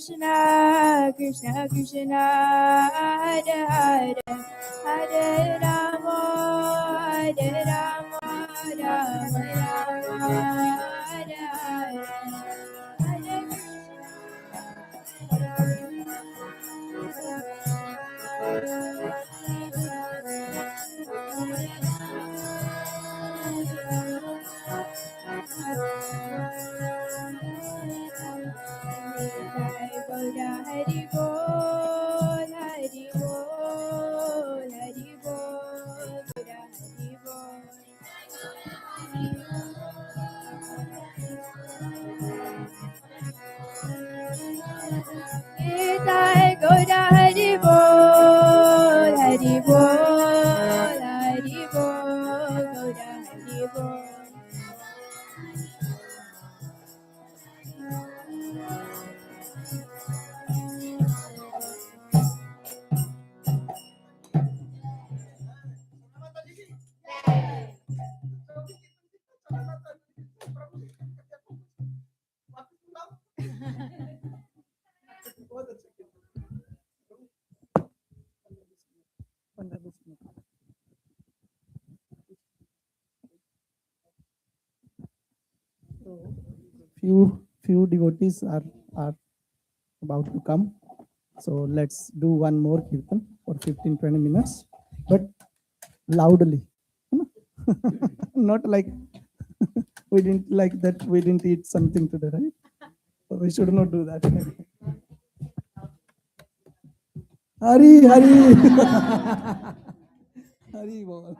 Krishna, Krishna Krishna, Hare Hare, Hare Rama, Hare Rama, Rama Rama, Hare Hare, Hare Hari Bol, Hari Bol, Hari Bol, Hari Bol. Nitai Gaura Hari Bol, Hari Bol, Hari Bol, Gaura Hari Bol. Few devotees are about to come. So let's do one more kirtan for 15-20 minutes, but loudly. Not like we didn't eat something today, right? So we should not do that. Hari Hari Hari Bol.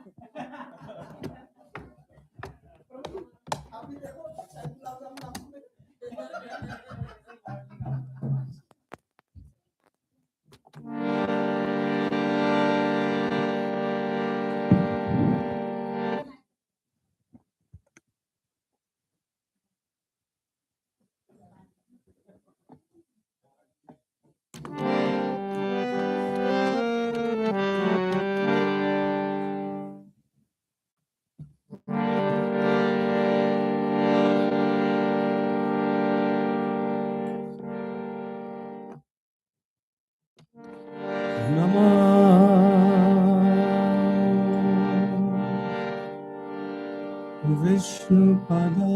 Vishnupada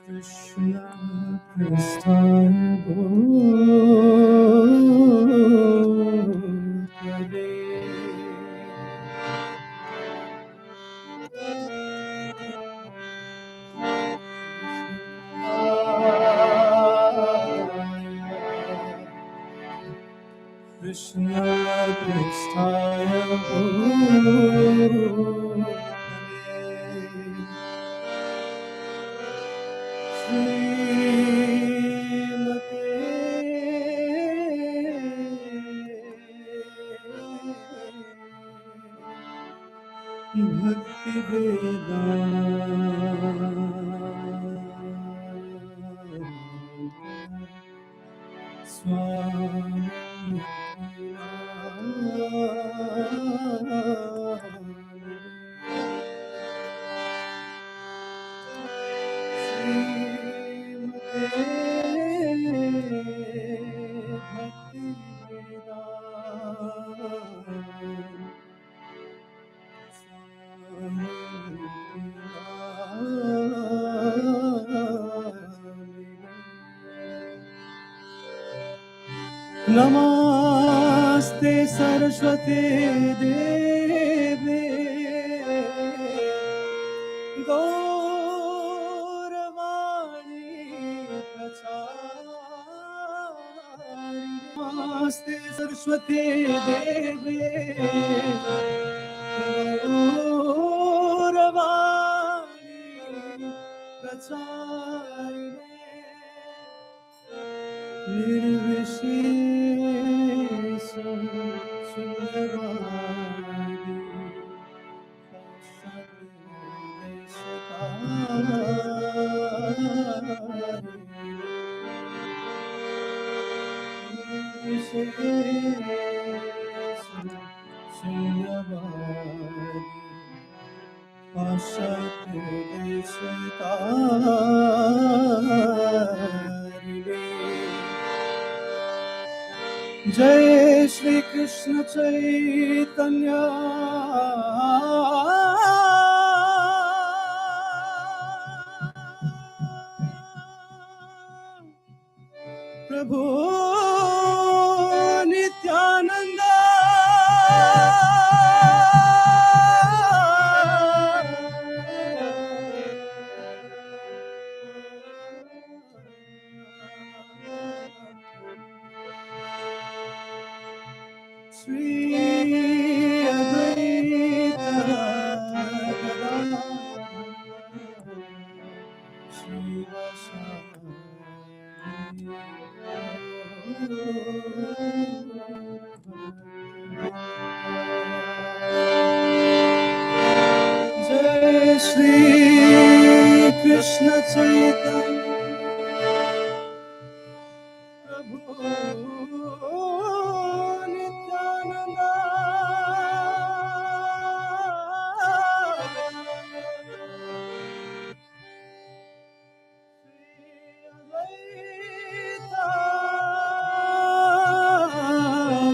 Krishna Prasthaya Krishna Prasthaya Bhakti Vedanta Swami Namaste Saraswati Devi Gauravani Prachari Namaste Saraswati Devi Gauravani Prachari Nirvishesha Sunyavadi Nirvishesha Jai Shri Krishna Chaitanya Prabhu Nityananda Sri Advaita Gadadhara Shivasari Jai Shri Krishna Chaitanya Prabhu Nityananda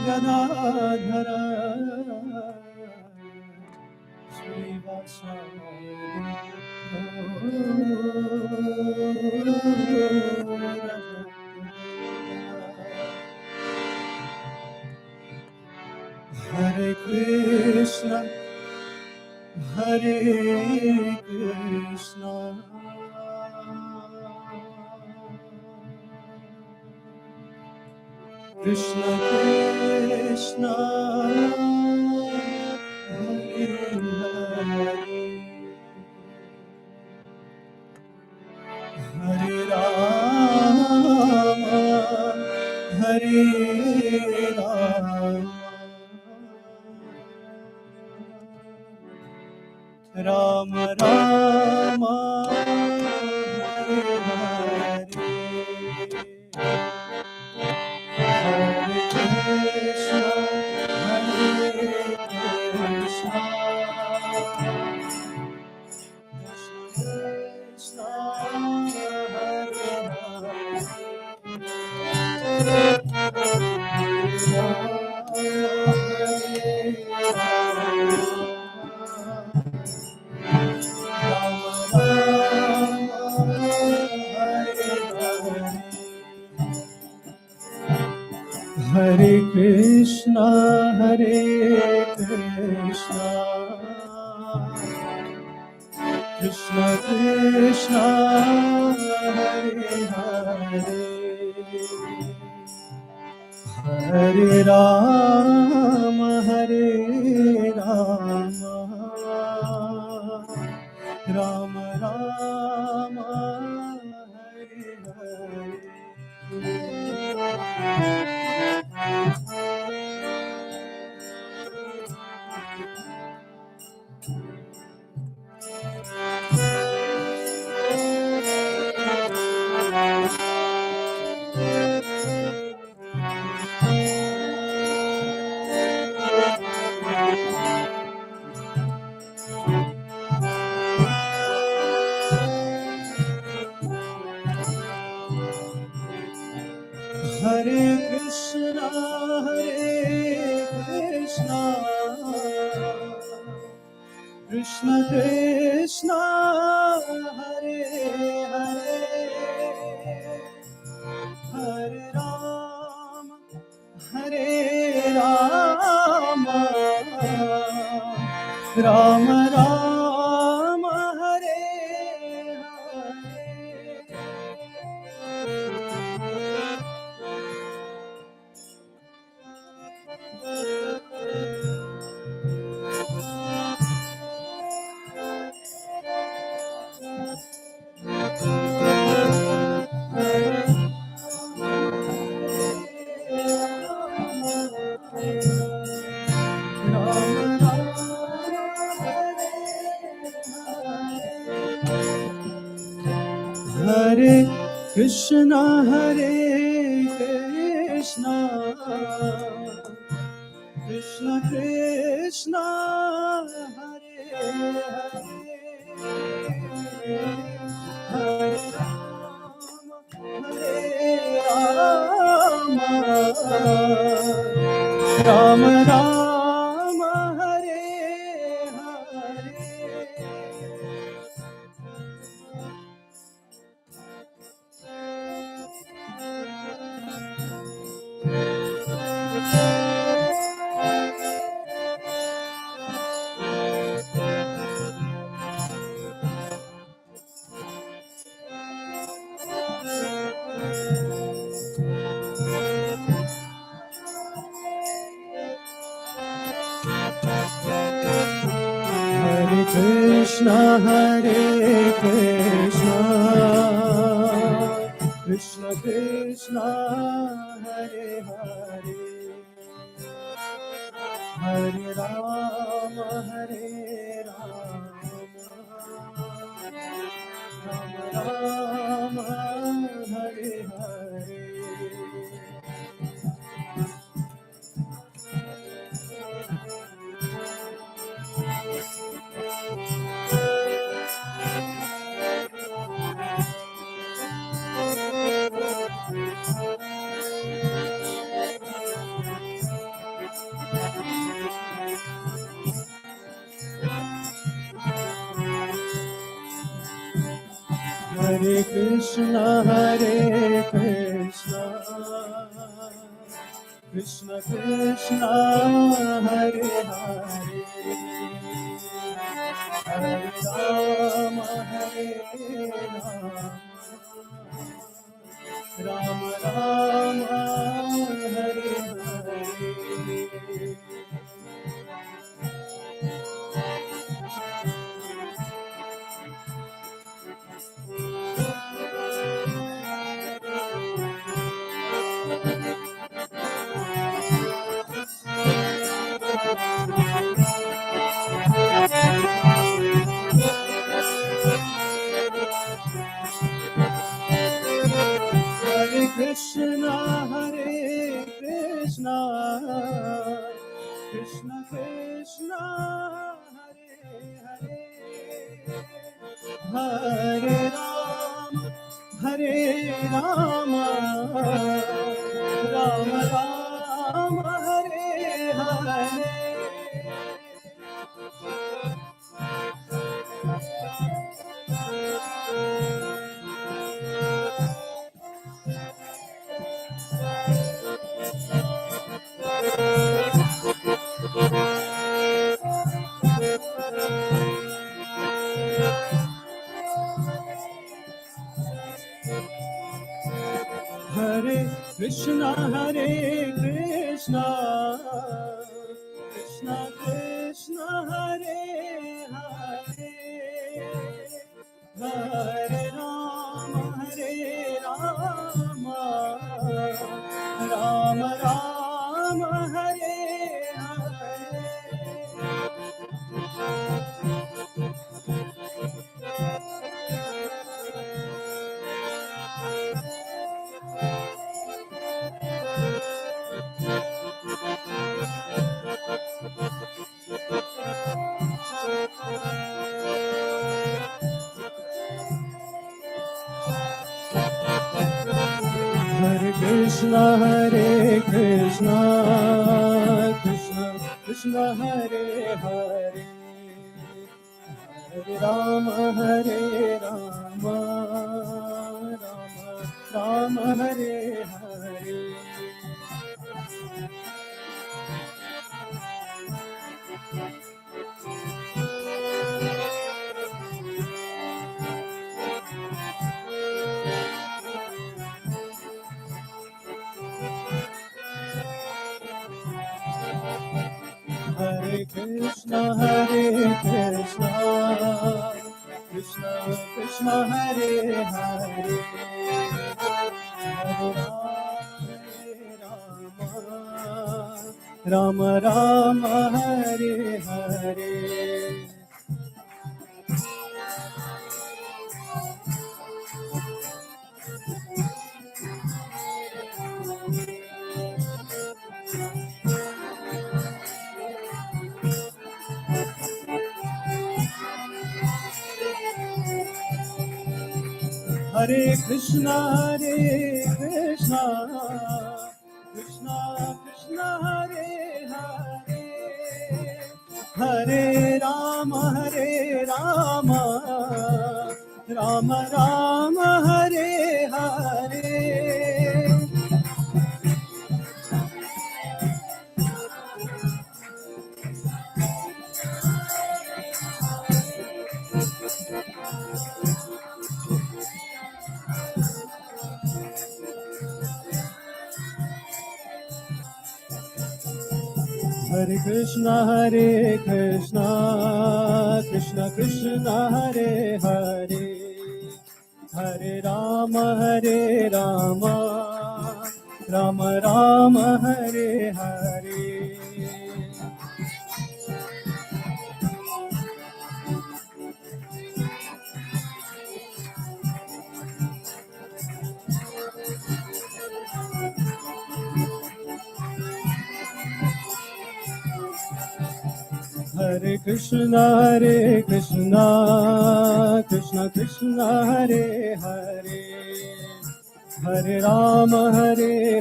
Gadadhara Hare Krishna Hare Krishna Krishna Krishna Hare Hare Hare Rama Hare Rama Rama Rama Hare Hare Hare Krishna Hare Krishna Krishna Hare Krishna Hare Krishna Krishna Krishna Hare Hare Hare Rama Hare Rama Rama Rama Hare Hare Hare Krishna Krishna Krishna Hare Hare Hare Rama Rama Rama Hare Hare Krishna Krishna Krishna, Hare Hare Rama Rama, Hare Hare. Hare Krishna, Krishna Krishna, Hare Hare, Hare Rama, Rama Rama, Hare Hare. Hare Krishna, Krishna Krishna, Hare Hare, Hare Rama, Rama Rama, Hare Hare. Hare Krishna, Krishna Krishna, Hare Hare, Hare Rama, Rama Rama, Hare Hare. Hare Krishna, Krishna Krishna, Hare Hare, Hare Rama, Rama Rama, Hare Hare. Hare Krishna, Krishna Krishna, Hare Hare, Hare Rama, Rama Rama, Hare Hare. Hare Krishna, Krishna Krishna, Hare Hare, Hare Rama, Rama, Hare Hare. Hare Krishna, Krishna Krishna, Hare Hare, Hare Rama, Rama Rama, Hare Hare. Hare Krishna, Krishna Krishna, Hare Hare, Hare Rama, Rama Rama, Hare Hare. Hare Krishna, Krishna Krishna, Hare Hare, Hare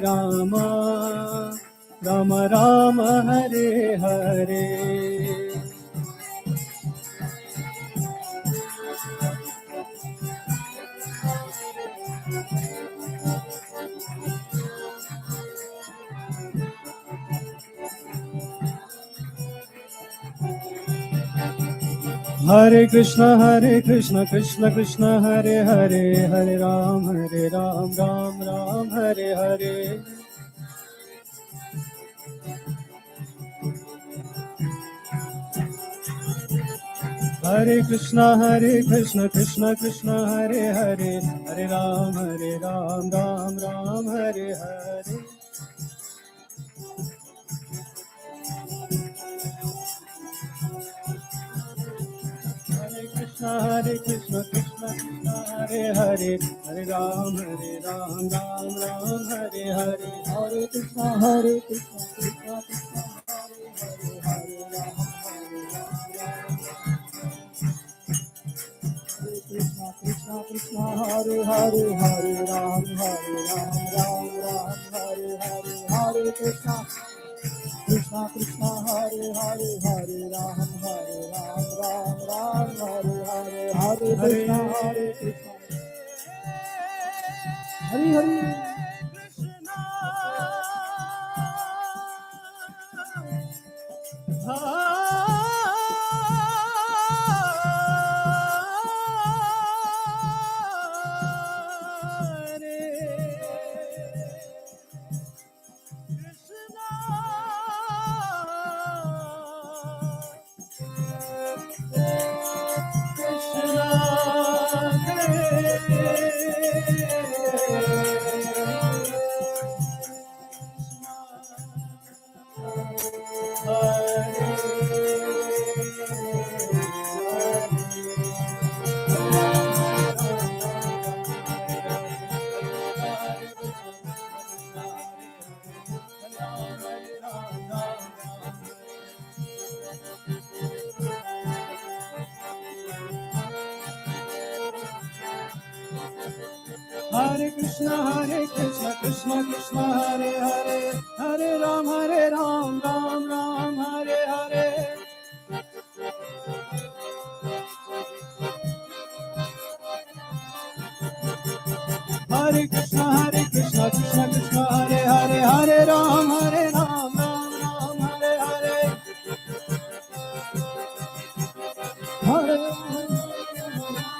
Rama, Rama Rama, Hare Hare. Hare Krishna, Krishna Krishna, Hare Hare, Hare Ram, Ram Ram, Hare Hare. Hare Krishna, Krishna Krishna, Hare Hare, Hare Ram, Ram Ram, Hare Hare. Hare Krishna, Krishna Krishna, Hare Hare, Hare Ram, Ram Ram, Hare Hare. Hare Krishna, Krishna Krishna, Hare Hare, Krishna Krishna Krishna, Hare Hare, Hare Ram, Ram Ram, Hare Hare. Hare Krishna, Krishna Krishna, Hare Hare, Hare Ram, Ram Ram, Hare Hare. Hare Krishna, Krishna, Hare Hare. Hare Krishna, Krishna Krishna, Hare Hare, Hare Ram, Ram Ram, Hare Hare. Hare Krishna, Krishna Krishna, Hare Hare, Hare Ram, Ram Ram, Hare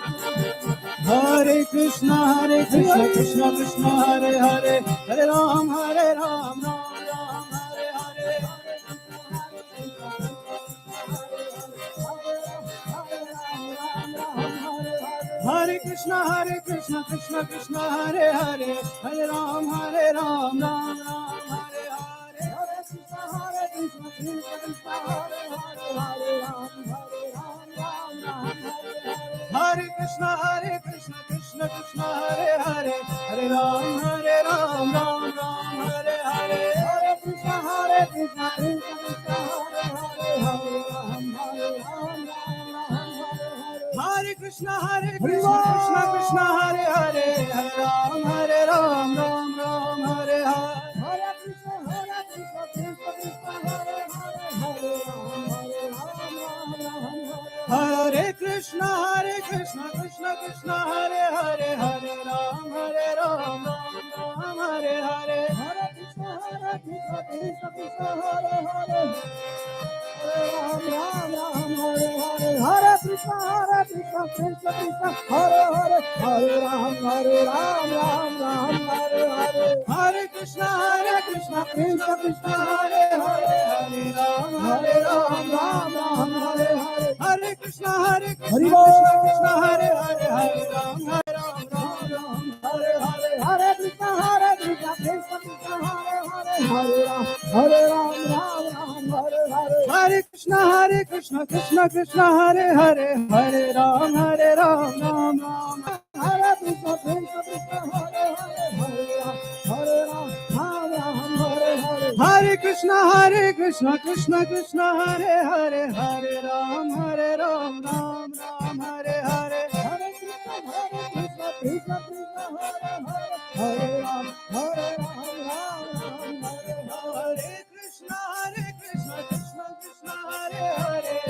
Hare. Hare Krishna, Krishna Krishna, Hare Hare, Hare Ram, Ram Ram, Hare Hare. Hare Krishna, Krishna Krishna, Hare Hare, Hare Ram, Ram Ram, Hare Hare. Hare Krishna, Krishna Krishna, Hare Hare, Hare Ram, Ram Ram, Hare Krishna, Krishna Krishna, Hare Hare, Hare Ram, Ram Ram, Hare Hare. Hare Krishna, Krishna Krishna, Hare Hare, Hare Ram, Ram Ram, Hare Hare. Hare Krishna, Krishna Krishna Krishna Hare Hare, Hare Ram, Ram Ram Hare Hare. Hare Krishna Krishna Krishna Hare Hare, Hare Ram, Hare Krishna Krishna Krishna Hare Hare, Hare Ram, Ram Hare Hare. Hare Krishna Krishna Krishna Hare Hare, Ram Ram Hare Hare. Hare Krishna Krishna Krishna Hare Hare, Hare Ram Ram Hare Hare. Hare Krishna Krishna Krishna Hare Hare, Hare Ram Ram Hare Hare. Hare Krishna Krishna Hare Hare, Hare Ram Hare Hare. Hare Krishna Krishna Krishna Hare Hare, Hare Ram Ram Hare Hare. Hare Krishna Krishna Krishna Hare Hare, Hare Ram Ram Ram. Hare Krishna Krishna Hare Hare, Hare Ram Hare Hare. Hare Krishna Krishna Krishna Hare Hare, Hare Ram Ram Ram Hare Hare. Hare Krishna Krishna Krishna Hare Hare, Hare Ram Ram Hare Hare. Krishna Krishna Krishna Hare Hare,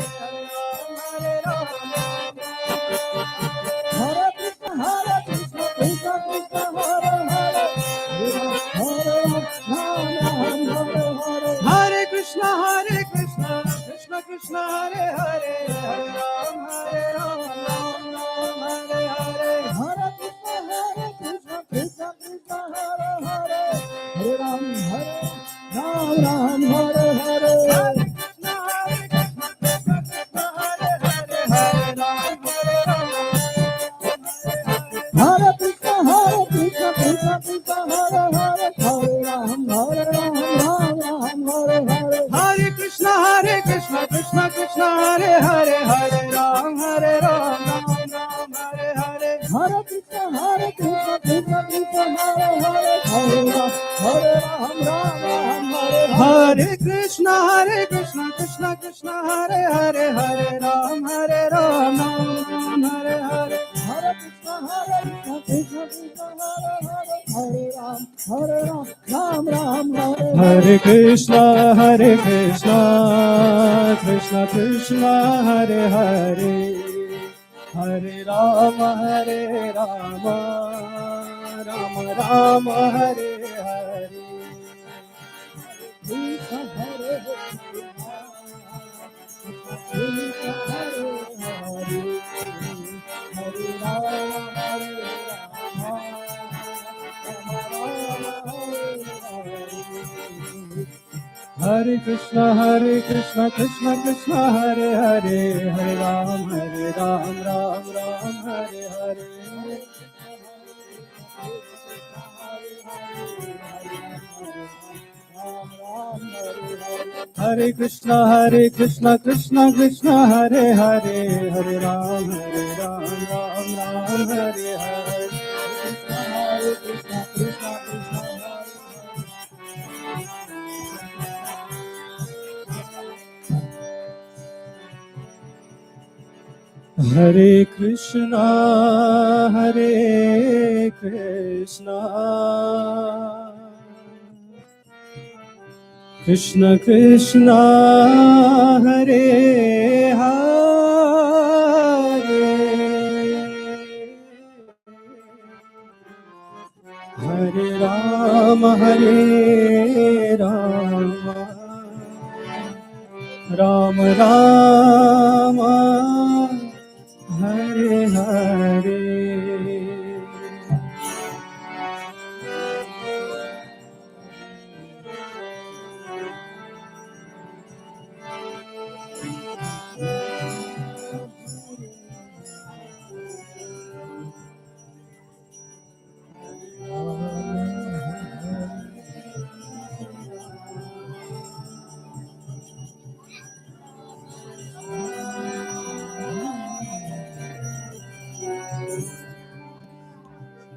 Hare Ram Hare Krishna Krishna Krishna Hare Hare, Hare Hare Krishna Krishna Krishna Hare Hare, Hare Ram Hare Hare. Hare Krishna Krishna Krishna Hare Hare, Hare Ram Hare Hare. Hare Krishna Krishna Krishna Hare Hare, Hare Ram Hare Hare. Hare Krishna Krishna Krishna Hare Hare, Hare Ram Hare Hare Hare. Hare Krishna Krishna Krishna Hare Hare, Hare Ram Hare Hare. Hare Krishna Krishna Krishna Hare Hare, Hare Ram Hare Hare. Hare Krishna Krishna Krishna Hare Hare, Hare Ram Ram Hare. Hare Krishna Krishna Krishna Hare Hare, Hare Ram Ram Ram Hare Hare. Krishna Hare Krishna Hare Hare, Hare Ram Hare Krishna Krishna Krishna Hare Hare, Hare Ram Ram Hare Hare. Hare Krishna Krishna Krishna Hare Hare, Hare Ram Ram Hare Hare. Hare Krishna Krishna Krishna Hare Krishna Krishna Krishna Hare Hare, Hare Rama Rama Rama Hare Hare.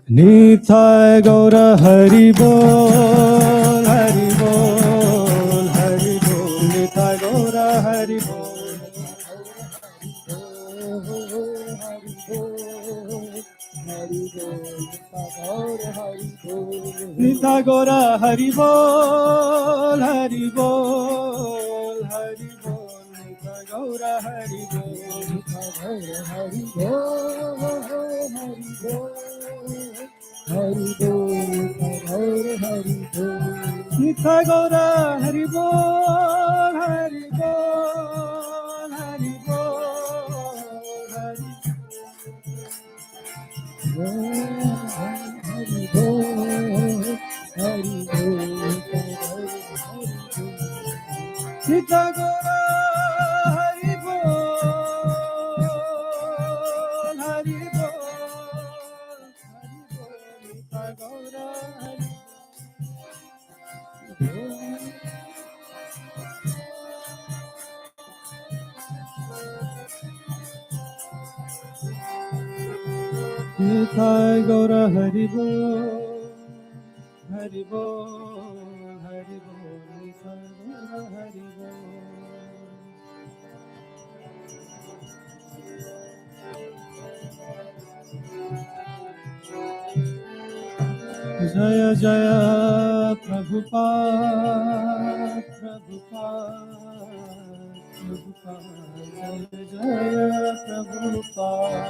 Nithai Gaura Hari Bol, Hari Bol, Hari Bol. Nithai Gaura Hari Bol, Hari Bol, Nitya Gaura Hari Bol, Hari Bol, Hari Bol, Nitya Gaura Hari Bol, Nitya Gaura Hari Bol, Hari Bol, Nitya Gaura Hari Bol, Hari Bol, Hari Bol, Hari Gita Gora Hari Bol, Hari Bol, Gita Gora Hari Bol. Gita Gora Hari Bol, Hari Bol, Hari Bol, Gita Gora Hari Bol. Jaya Jaya Prabhupada, Prabhupada, Prabhupada, Jaya Jaya Prabhupada.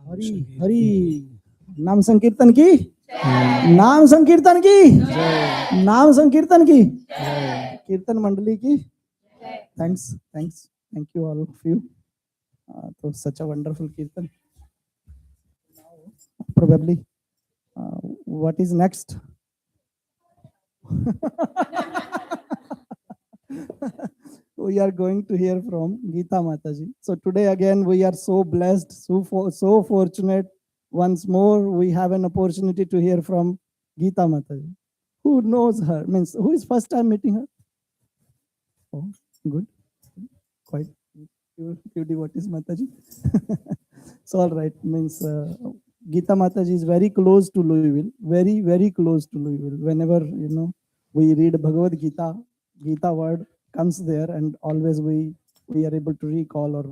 Hari Hari नाम संकीर्तन की, नाम संकीर्तन की, नाम संकीर्तन की, कीर्तन मंडली की. Thanks, thanks, thank you all of you. So such a wonderful kirtan. Probably, what is next? We are going to hear from Gita Mataji. So today again we are so blessed, so fortunate. Once more we have an opportunity to hear from Gita Mataji. Who knows her? Means who is first time meeting her? Oh, good. Quite few devotees Mataji. So all right, means Gita Mataji is very close to Louisville, very, very close to Louisville. Whenever, we read Bhagavad Gita, Gita word comes there, and always we are able to recall or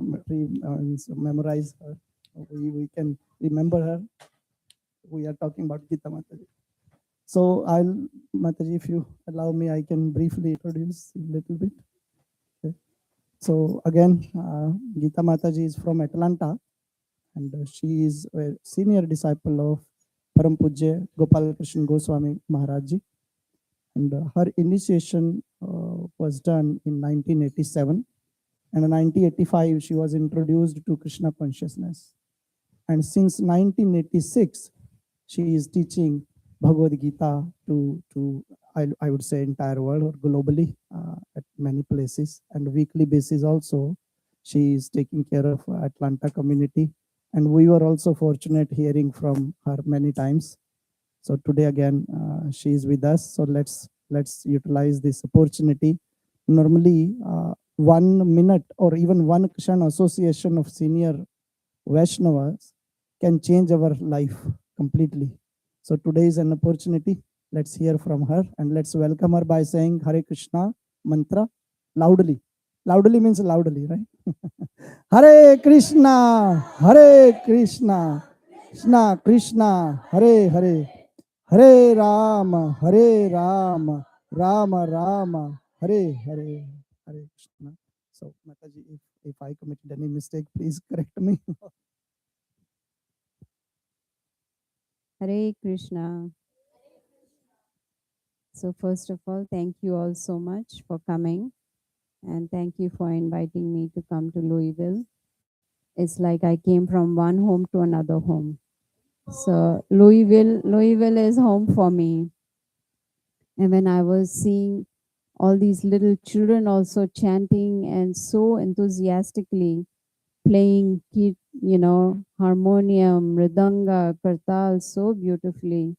memorize her. We can remember her. We are talking about Gita Mataji. So Mataji, if you allow me, I can briefly introduce a little bit. Okay. So again, Gita Mataji is from Atlanta, and she is a senior disciple of Param Pujya Gopal Krishna Goswami Maharaj. And her initiation was done in 1987. And in 1985, she was introduced to Krishna consciousness. And since 1986, she is teaching Bhagavad Gita to I would say entire world or globally at many places. And weekly basis also, she is taking care of Atlanta community. And we were also fortunate hearing from her many times. So today again, she is with us. So let's utilize this opportunity. Normally, 1 minute or even one Krishna association of senior Vaishnavas can change our life completely. So today is an opportunity. Let's hear from her and let's welcome her by saying Hare Krishna mantra loudly. Loudly means loudly, right? Hare Krishna, Hare Krishna, Krishna Krishna, Hare Hare, Hare Rama, Rama Rama, Hare Hare, Hare Krishna. So Mataji, if I committed any mistake, please correct me. Hare Krishna. So first of all, thank you all so much for coming, and thank you for inviting me to come to Louisville. It's like I came from one home to another home. So Louisville is home for me. And when I was seeing all these little children also chanting and so enthusiastically playing, harmonium, mridanga, kartal so beautifully,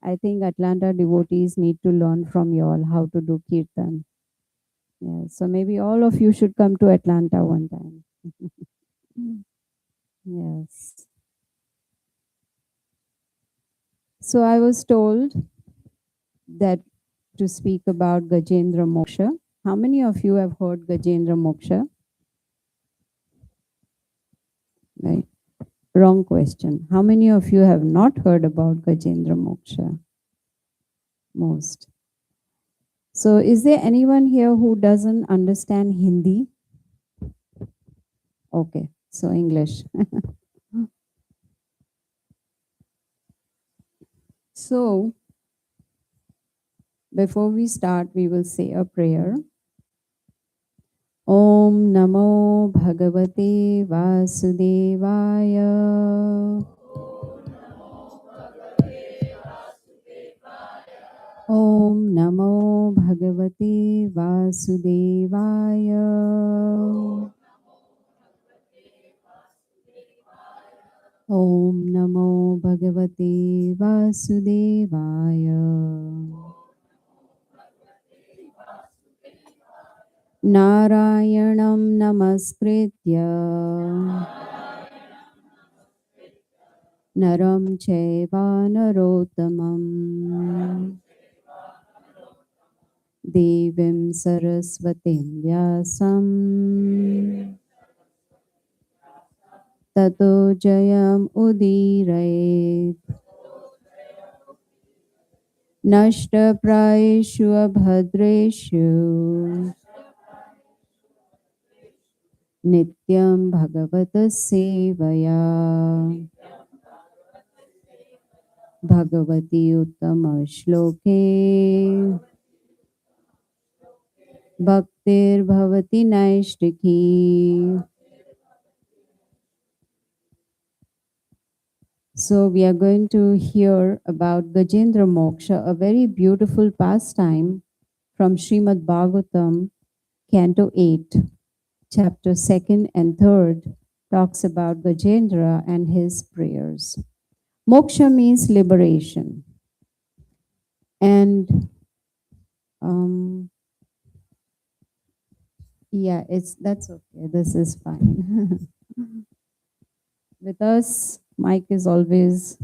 I think Atlanta devotees need to learn from you all how to do kirtan. Yeah, so maybe all of you should come to Atlanta one time. Yes. So I was told that to speak about Gajendra Moksha. How many of you have heard Gajendra Moksha? Right. Wrong question. How many of you have not heard about Gajendra Moksha? Most. So is there anyone here who doesn't understand Hindi? Okay, so English. So before we start, we will say a prayer. Om Namo Bhagavate Vasudevaya. Om Namo Bhagavate Vasudevaya. Om Namo Bhagavate Vasudevaya. Narayanam Namaskritya Naram Chaiva Narottamam Devim Saraswatim Vyasam Tato Jayam Udirayet Nashta Praeshu Abhadreshu Nityam Bhagavata Sevaya Bhagavati Uttama Shloke Bhaktir Bhavati Naishtiki. So we are going to hear about Gajendra Moksha, a very beautiful pastime from Srimad Bhagavatam, Canto 8, chapter 2nd and 3rd, talks about Gajendra and his prayers. Moksha means liberation. And yeah, that's okay. This is fine. With us, mic is always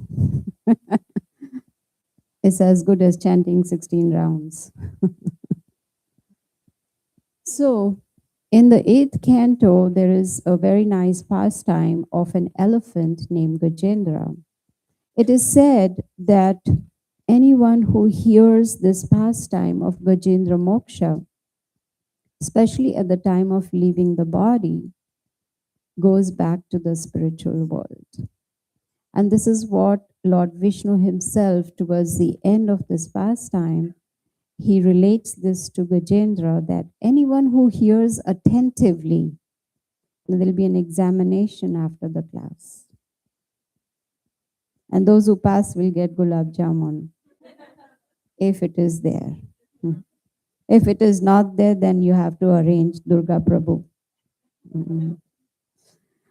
it's as good as chanting 16 rounds. So, in the 8th canto, there is a very nice pastime of an elephant named Gajendra. It is said that anyone who hears this pastime of Gajendra Moksha, especially at the time of leaving the body, goes back to the spiritual world. And this is what Lord Vishnu himself, towards the end of this pastime, he relates this to Gajendra, that anyone who hears attentively, there will be an examination after the class. And those who pass will get gulab jamun, if it is there. If it is not there, then you have to arrange Durga Prabhu.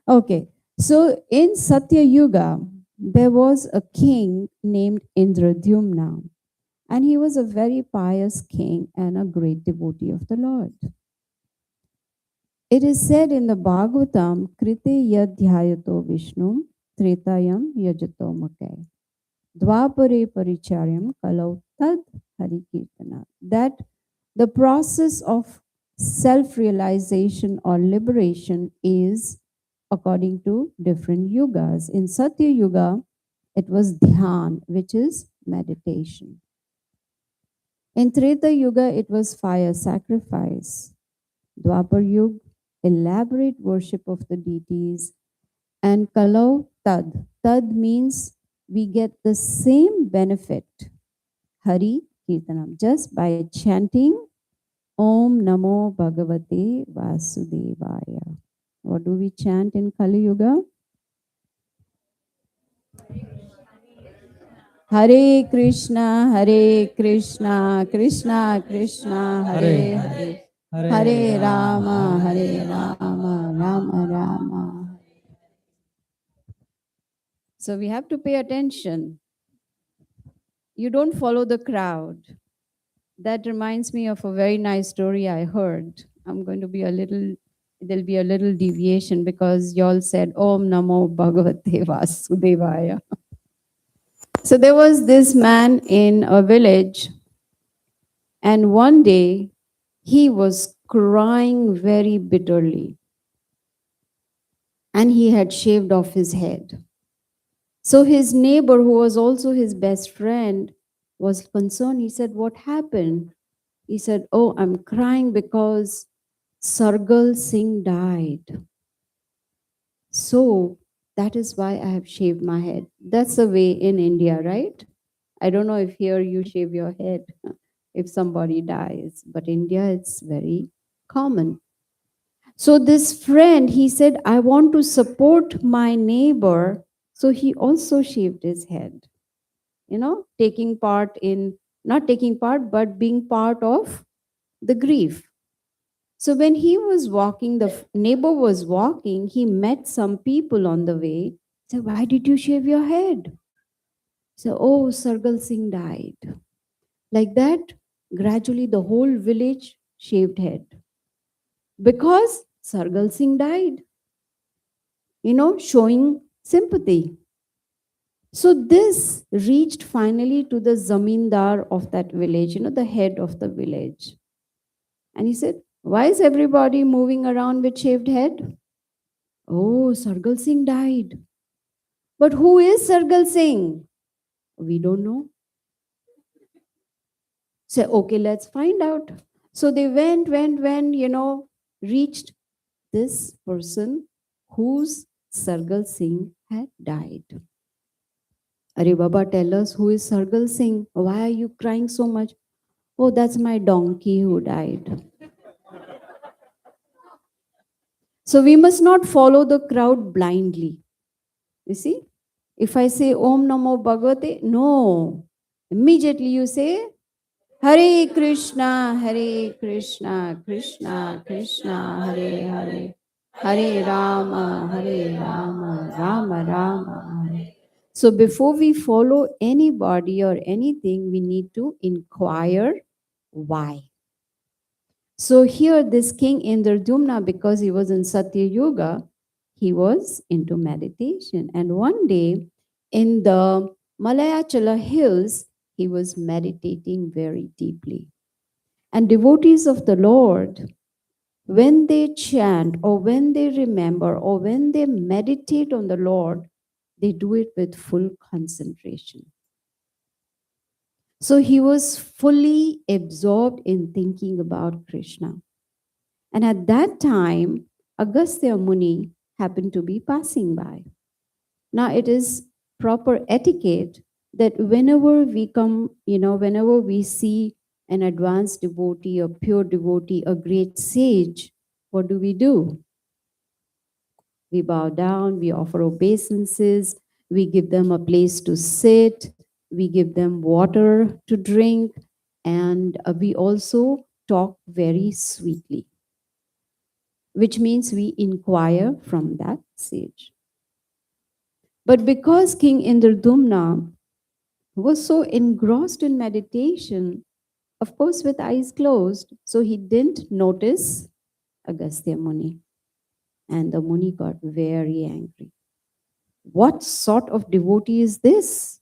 Okay, so in Satya Yuga, there was a king named Indradyumna, and he was a very pious king and a great devotee of the Lord. It is said in the Bhagavatam, Krite yadhyayato Vishnu, Tretayam yajato make, Dvapare paricharyam kalau tad hari kirtana, that the process of self-realization or liberation is according to different yugas. In Satya Yuga, it was dhyan, which is meditation. In Treta Yuga, it was fire sacrifice. Dwapar Yuga, elaborate worship of the deities. And Kalau Tad. Tad means we get the same benefit, Hari Kirtanam, just by chanting Om Namo Bhagavate Vasudevaya. What do we chant in Kali Yuga? Hare Krishna, Krishna Krishna, Hare Hare, Hare Rama, Rama Rama. So we have to pay attention. You don't follow the crowd. That reminds me of a very nice story I heard. I'm going to be there'll be a little deviation because y'all said Om Namo Bhagavate Vasudevaya. So there was this man in a village, and one day he was crying very bitterly, and he had shaved off his head. So his neighbor, who was also his best friend, was concerned. He said, "What happened?" He said, "Oh, I'm crying because Sargal Singh died. So that is why I have shaved my head." That's the way in India, right? I don't know if here you shave your head if somebody dies, but India it's very common. So this friend, he said, "I want to support my neighbor." So he also shaved his head, taking part in, not taking part, but being part of the grief. So when he was walking, the neighbor was walking, he met some people on the way. Said, "Why did you shave your head?" So, "Oh, Sargal Singh died." Like that, gradually the whole village shaved head because Sargal Singh died, showing sympathy. So this reached finally to the zamindar of that village, the head of the village. And he said, "Why is everybody moving around with shaved head?" "Oh, Sargal Singh died." "But who is Sargal Singh?" "We don't know." Say, "Okay, let's find out." So they went, reached this person whose Sargal Singh had died. "Are Baba, tell us, who is Sargal Singh? Why are you crying so much?" "Oh, that's my donkey who died." So we must not follow the crowd blindly. You see, if I say Om Namo Bhagavate, no. Immediately you say Hare Krishna, Hare Krishna, Krishna Krishna, Hare Hare, Hare Rama, Hare Rama, Rama Rama, Hare. So before we follow anybody or anything, we need to inquire why. So here this king Indradumna, because he was in Satya Yuga, he was into meditation. And one day in the Malayachala hills, he was meditating very deeply. And devotees of the Lord, when they chant or when they remember or when they meditate on the Lord, they do it with full concentration. So he was fully absorbed in thinking about Krishna. And at that time, Agastya Muni happened to be passing by. Now, it is proper etiquette that whenever we come, whenever we see an advanced devotee, a pure devotee, a great sage, what do? We bow down, we offer obeisances, we give them a place to sit, we give them water to drink, and we also talk very sweetly, which means we inquire from that sage. But because King Indradumna was so engrossed in meditation, of course, with eyes closed, so he didn't notice Agastya Muni. And the Muni got very angry. What sort of devotee is this?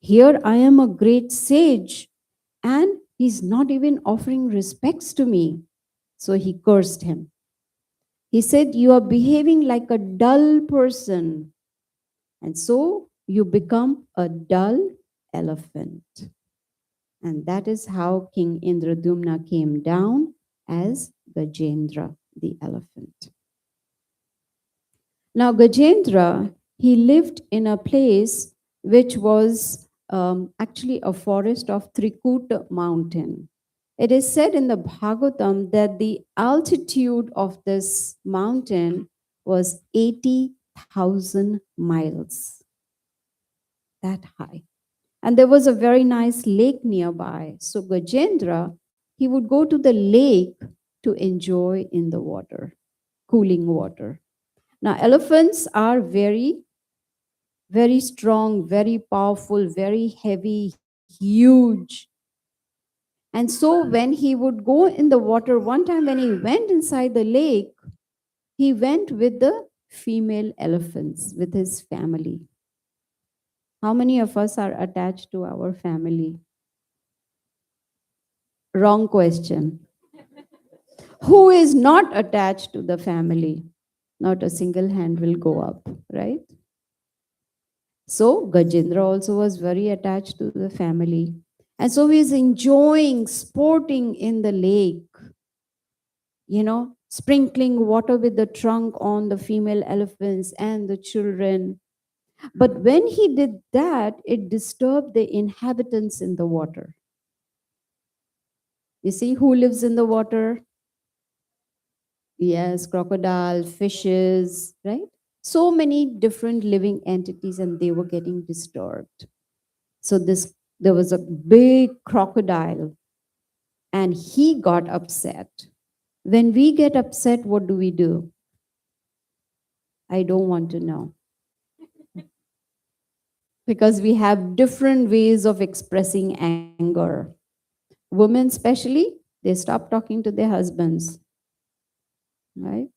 Here I am a great sage, and he's not even offering respects to me. So he cursed him. He said, "You are behaving like a dull person, and so you become a dull elephant." And that is how King Indradumna came down as Gajendra, the elephant. Now, Gajendra, he lived in a place which was actually a forest of Trikuta mountain. It is said in the Bhagavatam that the altitude of this mountain was 80,000 miles, that high. And there was a very nice lake nearby. So Gajendra, he would go to the lake to enjoy in the water, cooling water. Now, elephants are very, very strong, very powerful, very heavy, huge. And so when he would go in the water, one time when he went inside the lake, he went with the female elephants, with his family. How many of us are attached to our family? Wrong question. Who is not attached to the family? Not a single hand will go up, right? So Gajendra also was very attached to the family. And so he's enjoying sporting in the lake, sprinkling water with the trunk on the female elephants and the children. But when he did that, it disturbed the inhabitants in the water. You see who lives in the water? Yes, crocodile, fishes, right? So many different living entities, and they were getting disturbed. So there was a big crocodile, and he got upset. When we get upset, what do? I don't want to know. Because we have different ways of expressing anger. Women, especially, they stop talking to their husbands, right?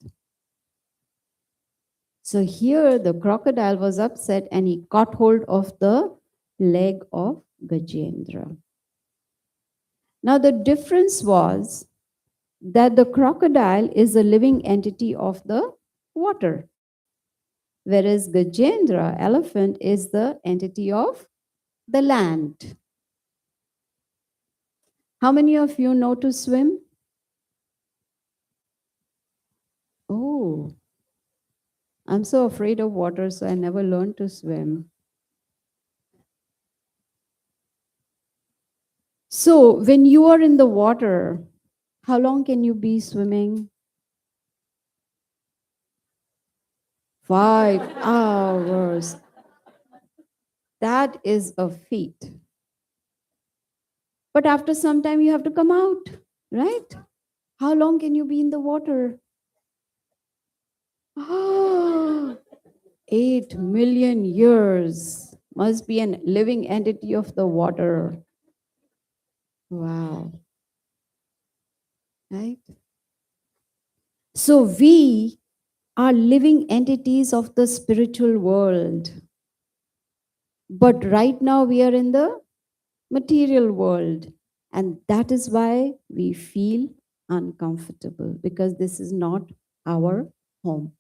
So here the crocodile was upset and he caught hold of the leg of Gajendra. Now the difference was that the crocodile is a living entity of the water, whereas Gajendra, elephant, is the entity of the land. How many of you know to swim? Oh, I'm so afraid of water, so I never learned to swim. So when you are in the water, how long can you be swimming? 5 hours. That is a feat. But after some time, you have to come out, right? How long can you be in the water? 8 million years. Must be a living entity of the water. Wow. Right? So we are living entities of the spiritual world. But right now we are in the material world. And that is why we feel uncomfortable, because this is not our home.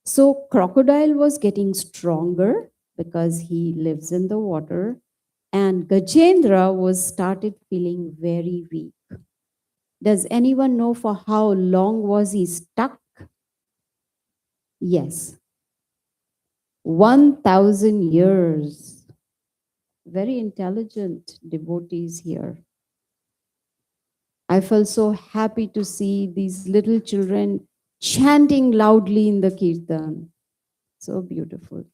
So crocodile was getting stronger because he lives in the water, and Gajendra was started feeling very weak. Does anyone know for how long was he stuck? Yes, 1,000 years. Very intelligent devotees here. I felt so happy to see these little children chanting loudly in the kirtan. So beautiful.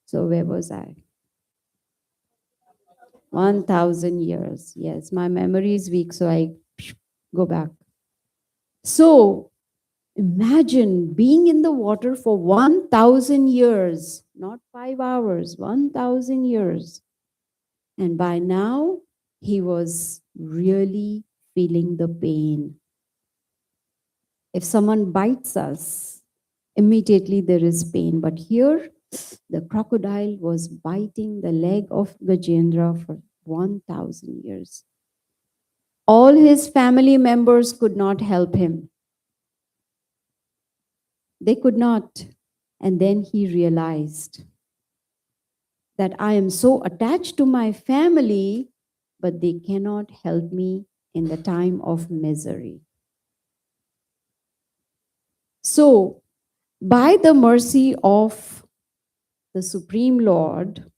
So where was I? 1,000 years. Yes, my memory is weak, so I go back. So imagine being in the water for 1,000 years, not 5 hours, 1,000 years. And by now, he was really feeling the pain. If someone bites us, immediately there is pain. But here, the crocodile was biting the leg of Gajendra for 1,000 years. All his family members could not help him. They could not. And then he realized that I am so attached to my family, but they cannot help me in the time of misery. So, by the mercy of the Supreme Lord,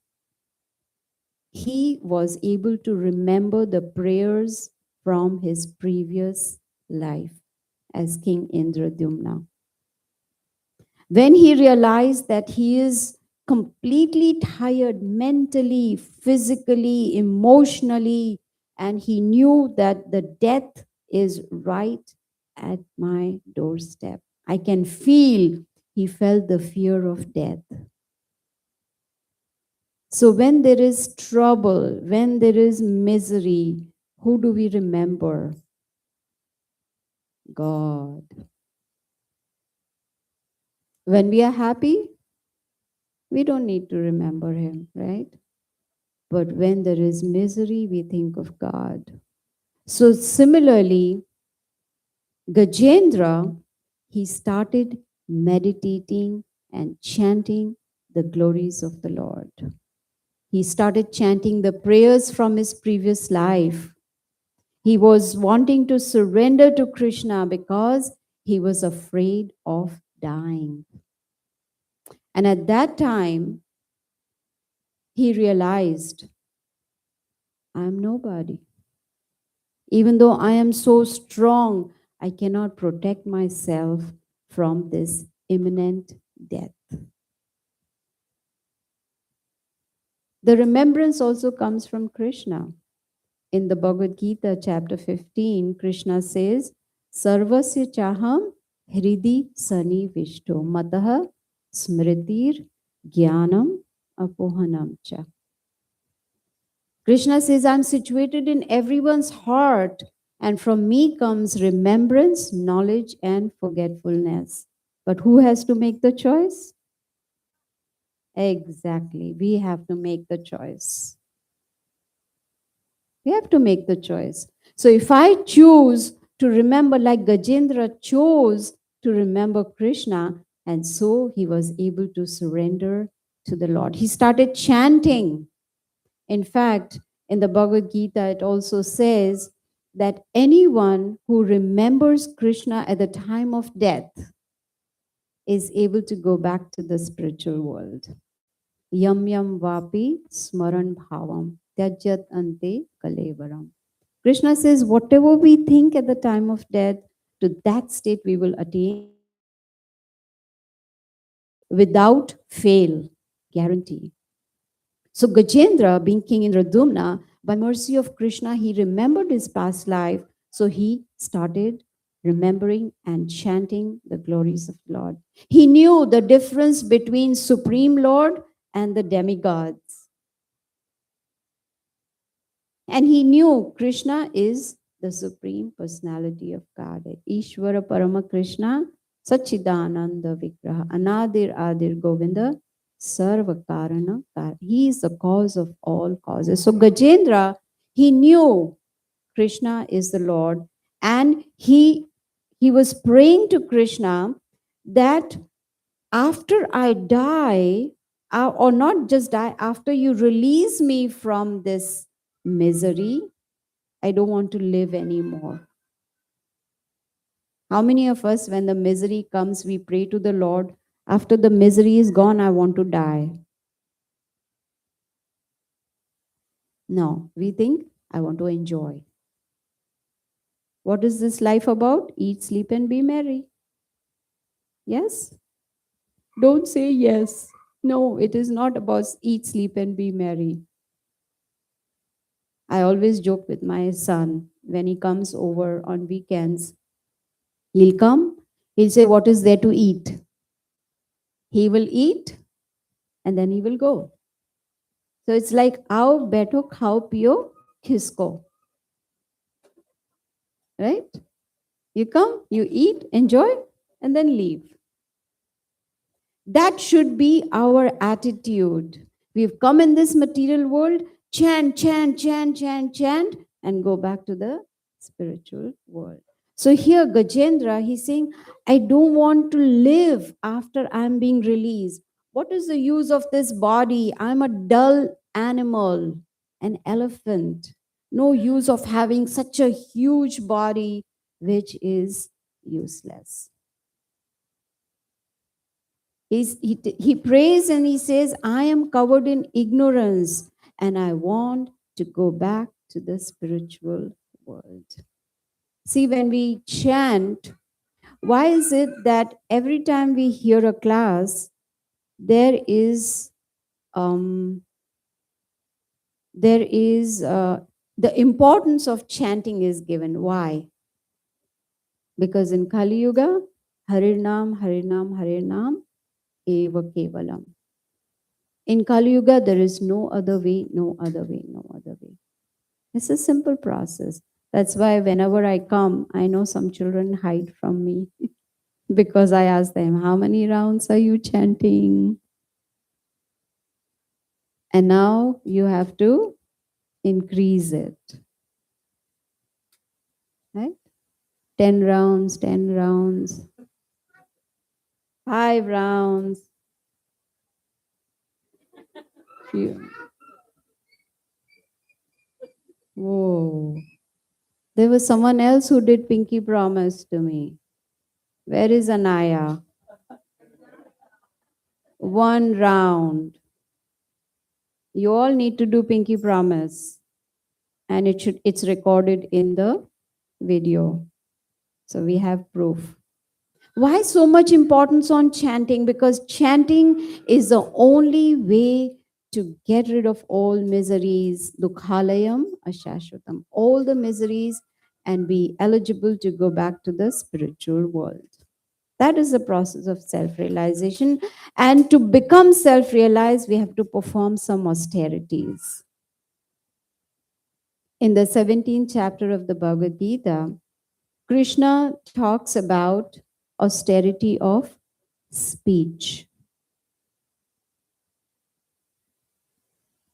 he was able to remember the prayers from his previous life as King Indradyumna. When he realized that he is completely tired mentally, physically, emotionally, and he knew that the death is right at my doorstep. I can feel, he felt the fear of death. So when there is trouble, when there is misery, who do we remember? God. When we are happy, we don't need to remember him, right? But when there is misery, we think of God. So similarly, Gajendra, he started meditating and chanting the glories of the Lord. He started chanting the prayers from his previous life. He was wanting to surrender to Krishna because he was afraid of dying. And at that time, he realized, I'm nobody. Even though I am so strong, I cannot protect myself from this imminent death. The remembrance also comes from Krishna. In the Bhagavad Gita, chapter 15, Krishna says, Sarvasya chaham hridi sani vishto mataha smritir jnanam apohanam cha. Krishna says, I'm situated in everyone's heart, and from me comes remembrance, knowledge, and forgetfulness. But who has to make the choice? Exactly. We have to make the choice. We have to make the choice. So if I choose to remember, like Gajendra chose to remember Krishna, and so he was able to surrender to the Lord. He started chanting. In fact, in the Bhagavad Gita, it also says that anyone who remembers Krishna at the time of death is able to go back to the spiritual world. Yam yam vapi smaran bhavam tyajat ante kalevaram. Krishna says, whatever we think at the time of death, to that state we will attain without fail, guarantee. So Gajendra, being king in Radumna, by mercy of Krishna, he remembered his past life. So he started remembering and chanting the glories of the Lord. He knew the difference between Supreme Lord and the demigods. And he knew Krishna is the Supreme Personality of Godhead. Ishvara Parama Krishna, Sachidananda Vigraha, Anadir Adir Govinda, Sarva Karana. He is the cause of all causes. So Gajendra, he knew Krishna is the Lord, and he was praying to Krishna that after I die, or not just die, after you release me from this misery, I don't want to live anymore. How many of us, when the misery comes, we pray to the Lord, after the misery is gone, I want to die? No, we think, I want to enjoy. What is this life about? Eat, sleep, and be merry. Yes? Don't say yes. No, it is not about eat, sleep, and be merry. I always joke with my son when he comes over on weekends. He'll come, he'll say, what is there to eat? He will eat and then he will go. So it's like, ao beto khao pio kisko. Right? You come, you eat, enjoy, and then leave. That should be our attitude. We've come in this material world, chant, chant, chant, chant, chant, and go back to the spiritual world. So here, Gajendra, he's saying, I don't want to live after I'm being released. What is the use of this body? I'm a dull animal, an elephant. No use of having such a huge body, which is useless. He prays and he says, I am covered in ignorance and I want to go back to the spiritual world. See, when we chant, why is it that every time we hear a class, there is the importance of chanting is given? Why? Because in Kali Yuga, Harinam, Harinam, Harinam, Eva Kevalam. In Kali Yuga, there is no other way, no other way, no other way. It's a simple process. That's why whenever I come, I know some children hide from me because I ask them, how many rounds are you chanting? And now you have to increase it. Right? 10 rounds, 10 rounds, 5 rounds. Whoa. There was someone else who did pinky promise to me. Where is Anaya? 1 round. You all need to do pinky promise. And it's recorded in the video. So we have proof. Why so much importance on chanting? Because chanting is the only way to get rid of all miseries, dukhalayam ashashvatam, all the miseries, and be eligible to go back to the spiritual world. That is the process of self-realization. And to become self-realized, we have to perform some austerities. In the 17th chapter of the Bhagavad Gita, Krishna talks about austerity of speech.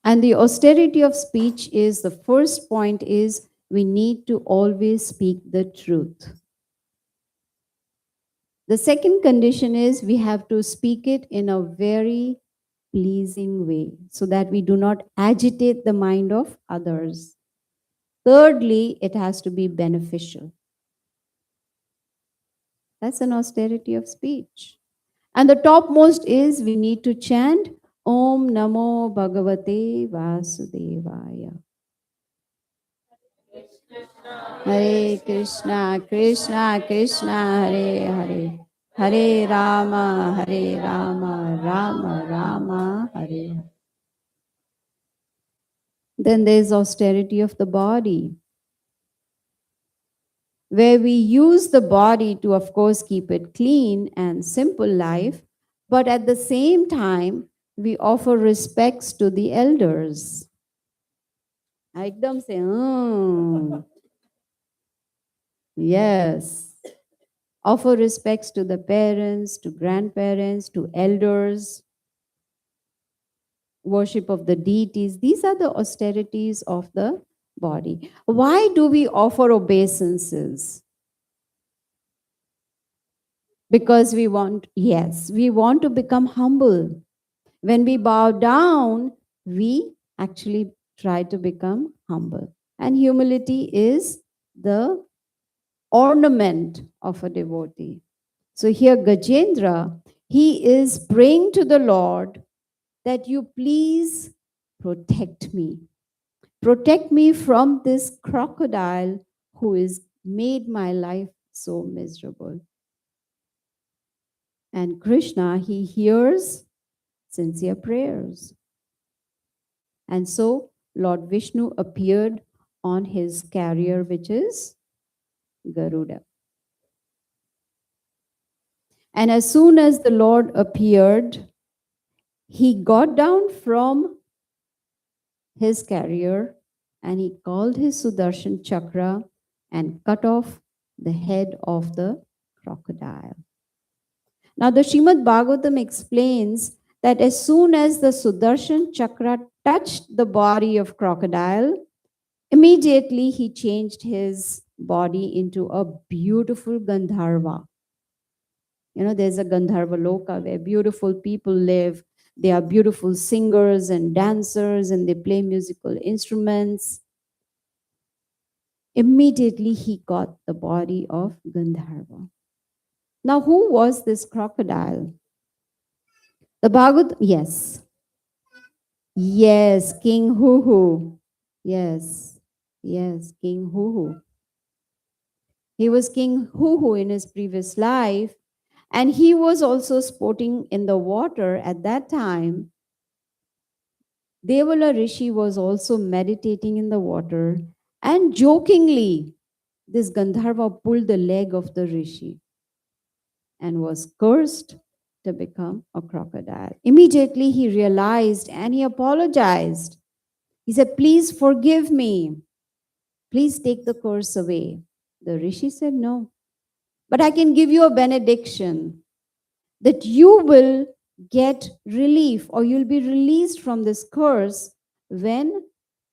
And the austerity of speech is, the first point is, we need to always speak the truth. The second condition is we have to speak it in a very pleasing way so that we do not agitate the mind of others. Thirdly, it has to be beneficial. That's an austerity of speech. And the topmost is we need to chant Om Namo Bhagavate Vasudevaya. Hare Krishna, Krishna Krishna, Hare Hare. Hare Rama, Rama Rama, Hare Hare. Then there's austerity of the body, where we use the body to, of course, keep it clean and simple life, but at the same time, we offer respects to the elders. Ekdam se, yes. Offer respects to the parents, to grandparents, to elders, worship of the deities. These are the austerities of the body. Why do we offer obeisances? Because we want, yes, we want to become humble. When we bow down, we actually try to become humble. And humility is the ornament of a devotee. So here Gajendra, he is praying to the Lord that you please protect me. Protect me from this crocodile who has made my life so miserable. And Krishna, he hears sincere prayers. And so Lord Vishnu appeared on his carrier, which is Garuda. And as soon as the Lord appeared, he got down from his carrier and he called his Sudarshan Chakra and cut off the head of the crocodile. Now the Srimad Bhagavatam explains that as soon as the Sudarshan Chakra touched the body of crocodile, immediately he changed his body into a beautiful Gandharva. You know, there's a Gandharva Loka where beautiful people live. They are beautiful singers and dancers and they play musical instruments. Immediately he got the body of Gandharva. Now, who was this crocodile? The Bhagavad, yes. Yes, King Huhu. Yes, King Huhu. He was King Huhu in his previous life, and he was also sporting in the water at that time. Devala Rishi was also meditating in the water, and jokingly, this Gandharva pulled the leg of the Rishi and was cursed to become a crocodile. Immediately he realized and he apologized. He said, please forgive me. Please take the curse away. The Rishi said, no. But I can give you a benediction that you will get relief, or you'll be released from this curse when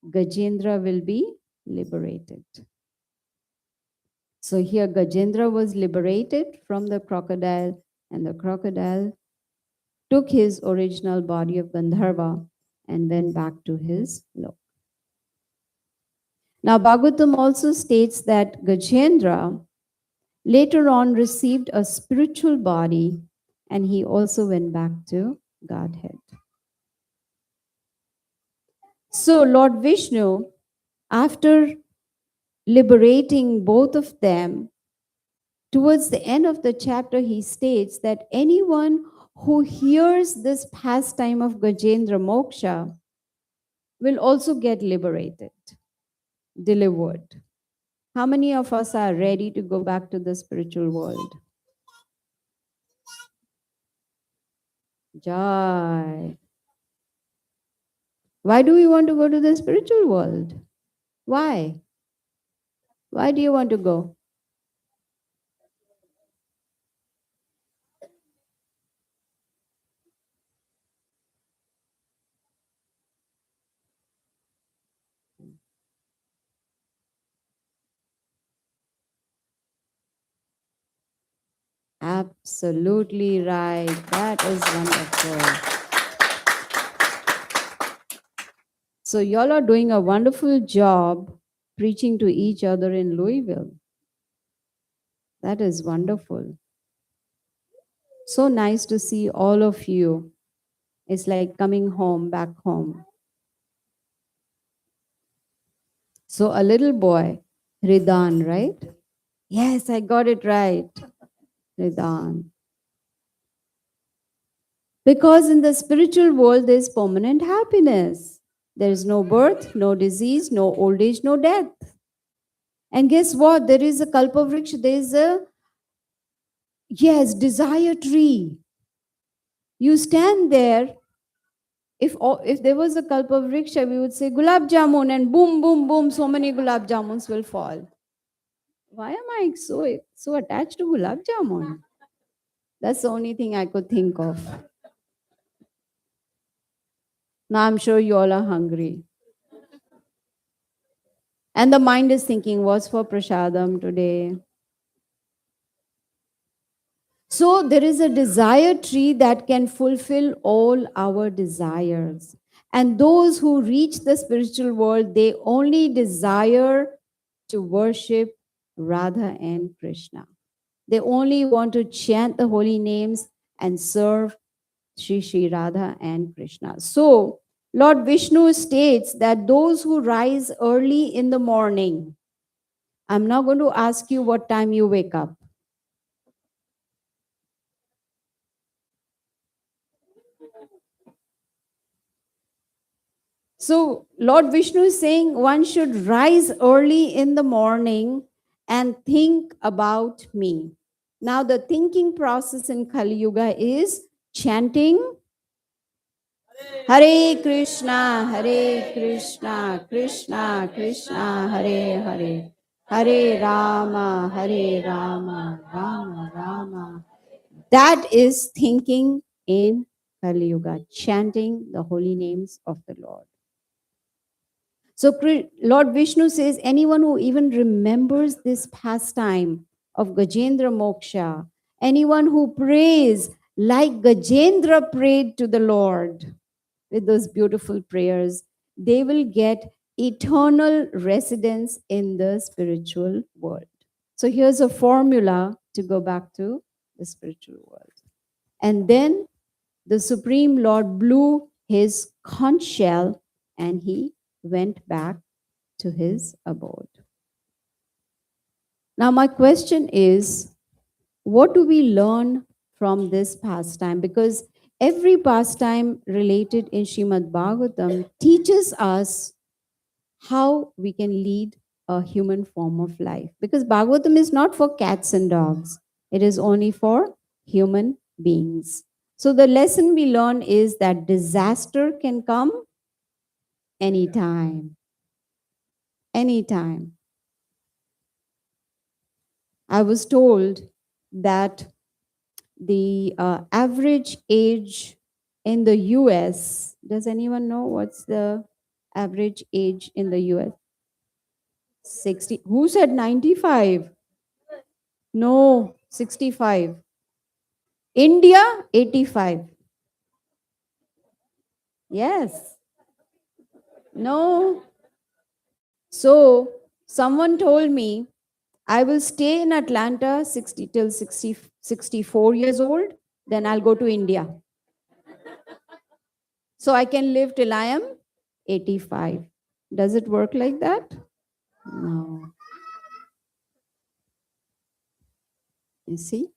Gajendra will be liberated. So here Gajendra was liberated from the crocodile, and the crocodile took his original body of Gandharva and went back to his lok. Now Bhagavatam also states that Gajendra later on received a spiritual body, and he also went back to Godhead. So Lord Vishnu, after liberating both of them, towards the end of the chapter, he states that anyone who hears this pastime of Gajendra Moksha will also get liberated, delivered. How many of us are ready to go back to the spiritual world? Jai. Why do we want to go to the spiritual world? Why? Why do you want to go? Absolutely right. That is wonderful. So y'all are doing a wonderful job preaching to each other in Louisville. That is wonderful. So nice to see all of you. It's like coming home, back home. So a little boy, Ridan, right? Yes, I got it right. Ridan. Because in the spiritual world, there's permanent happiness. There is no birth, no disease, no old age, no death. And guess what? There is a kalpavriksha, there is a, yes, desire tree. You stand there. If there was a kalpavriksha, we would say gulab jamun, and boom, boom, boom, so many gulab jamuns will fall. Why am I so attached to gulab jamun? That's the only thing I could think of. Now I'm sure you all are hungry. And the mind is thinking, what's for prasadam today? So there is a desire tree that can fulfill all our desires. And those who reach the spiritual world, they only desire to worship Radha and Krishna. They only want to chant the holy names and serve Sri Radha and Krishna. So Lord Vishnu states that those who rise early in the morning, I'm not going to ask you what time you wake up. So Lord Vishnu is saying one should rise early in the morning and think about me. Now the thinking process in Kali Yuga is chanting Hare Krishna, Krishna Krishna, Hare Hare, Hare Rama, Rama Rama. That is thinking in Kali Yuga, chanting the holy names of the Lord. So Lord Vishnu says, anyone who even remembers this pastime of Gajendra Moksha, anyone who prays like Gajendra prayed to the Lord with those beautiful prayers, they will get eternal residence in the spiritual world. So here's a formula to go back to the spiritual world. And then the Supreme Lord blew his conch shell and he went back to his abode. Now, my question is, what do we learn from this pastime? Because every pastime related in Srimad Bhagavatam teaches us how we can lead a human form of life. Because Bhagavatam is not for cats and dogs, it is only for human beings. So the lesson we learn is that disaster can come anytime. Anytime. I was told that the average age in the US. Does anyone know what's the average age in the US? 60. Who said 95? No, 65. India, 85. Yes. No. So someone told me I will stay in Atlanta 60 till 60, 64 years old, then I'll go to India. So I can live till I am 85. Does it work like that? No. You see?